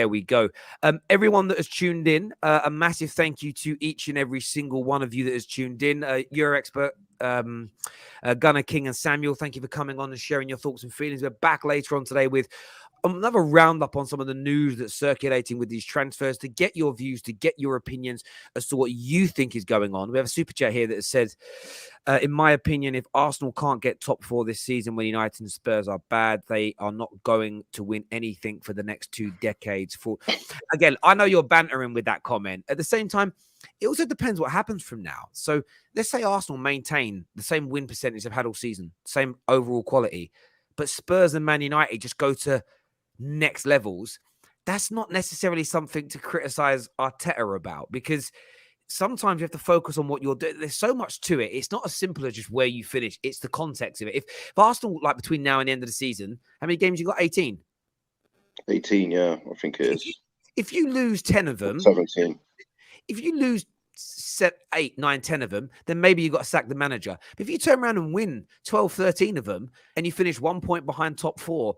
we go. Everyone that has tuned in, a massive thank you to each and every single one of you that has tuned in. Euro expert, Gunnar King and Samuel, thank you for coming on and sharing your thoughts and feelings. We're back later on today with another roundup on some of the news that's circulating with these transfers, to get your views, to get your opinions as to what you think is going on. We have a super chat here that says, in my opinion, if Arsenal can't get top 4 this season when United and Spurs are bad, they are not going to win anything for the next 2 decades. Again, I know you're bantering with that comment. At the same time, it also depends what happens from now. So let's say Arsenal maintain the same win percentage they've had all season, same overall quality, but Spurs and Man United just go to next levels. That's not necessarily something to criticize Arteta about, because sometimes you have to focus on what you're doing. There's so much to it. It's not as simple as just where you finish. It's the context of it. If Arsenal, like between now and the end of the season, how many games you got? 18? 18, yeah, I think it is. If you lose 10 of them, 17. If you lose 7, 8, 9, 10 of them, then maybe you've got to sack the manager. But if you turn around and win 12, 13 of them, and you finish 1 point behind top 4,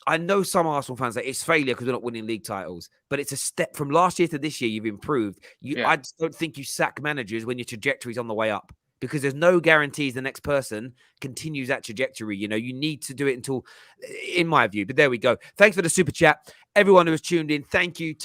I know some Arsenal fans say it's failure because we're not winning league titles, but it's a step from last year to this year. You've improved. I just don't think you sack managers when your trajectory's on the way up, because there's no guarantees the next person continues that trajectory. You know, you need to do it until, in my view. But there we go. Thanks for the super chat. Everyone who has tuned in, thank you.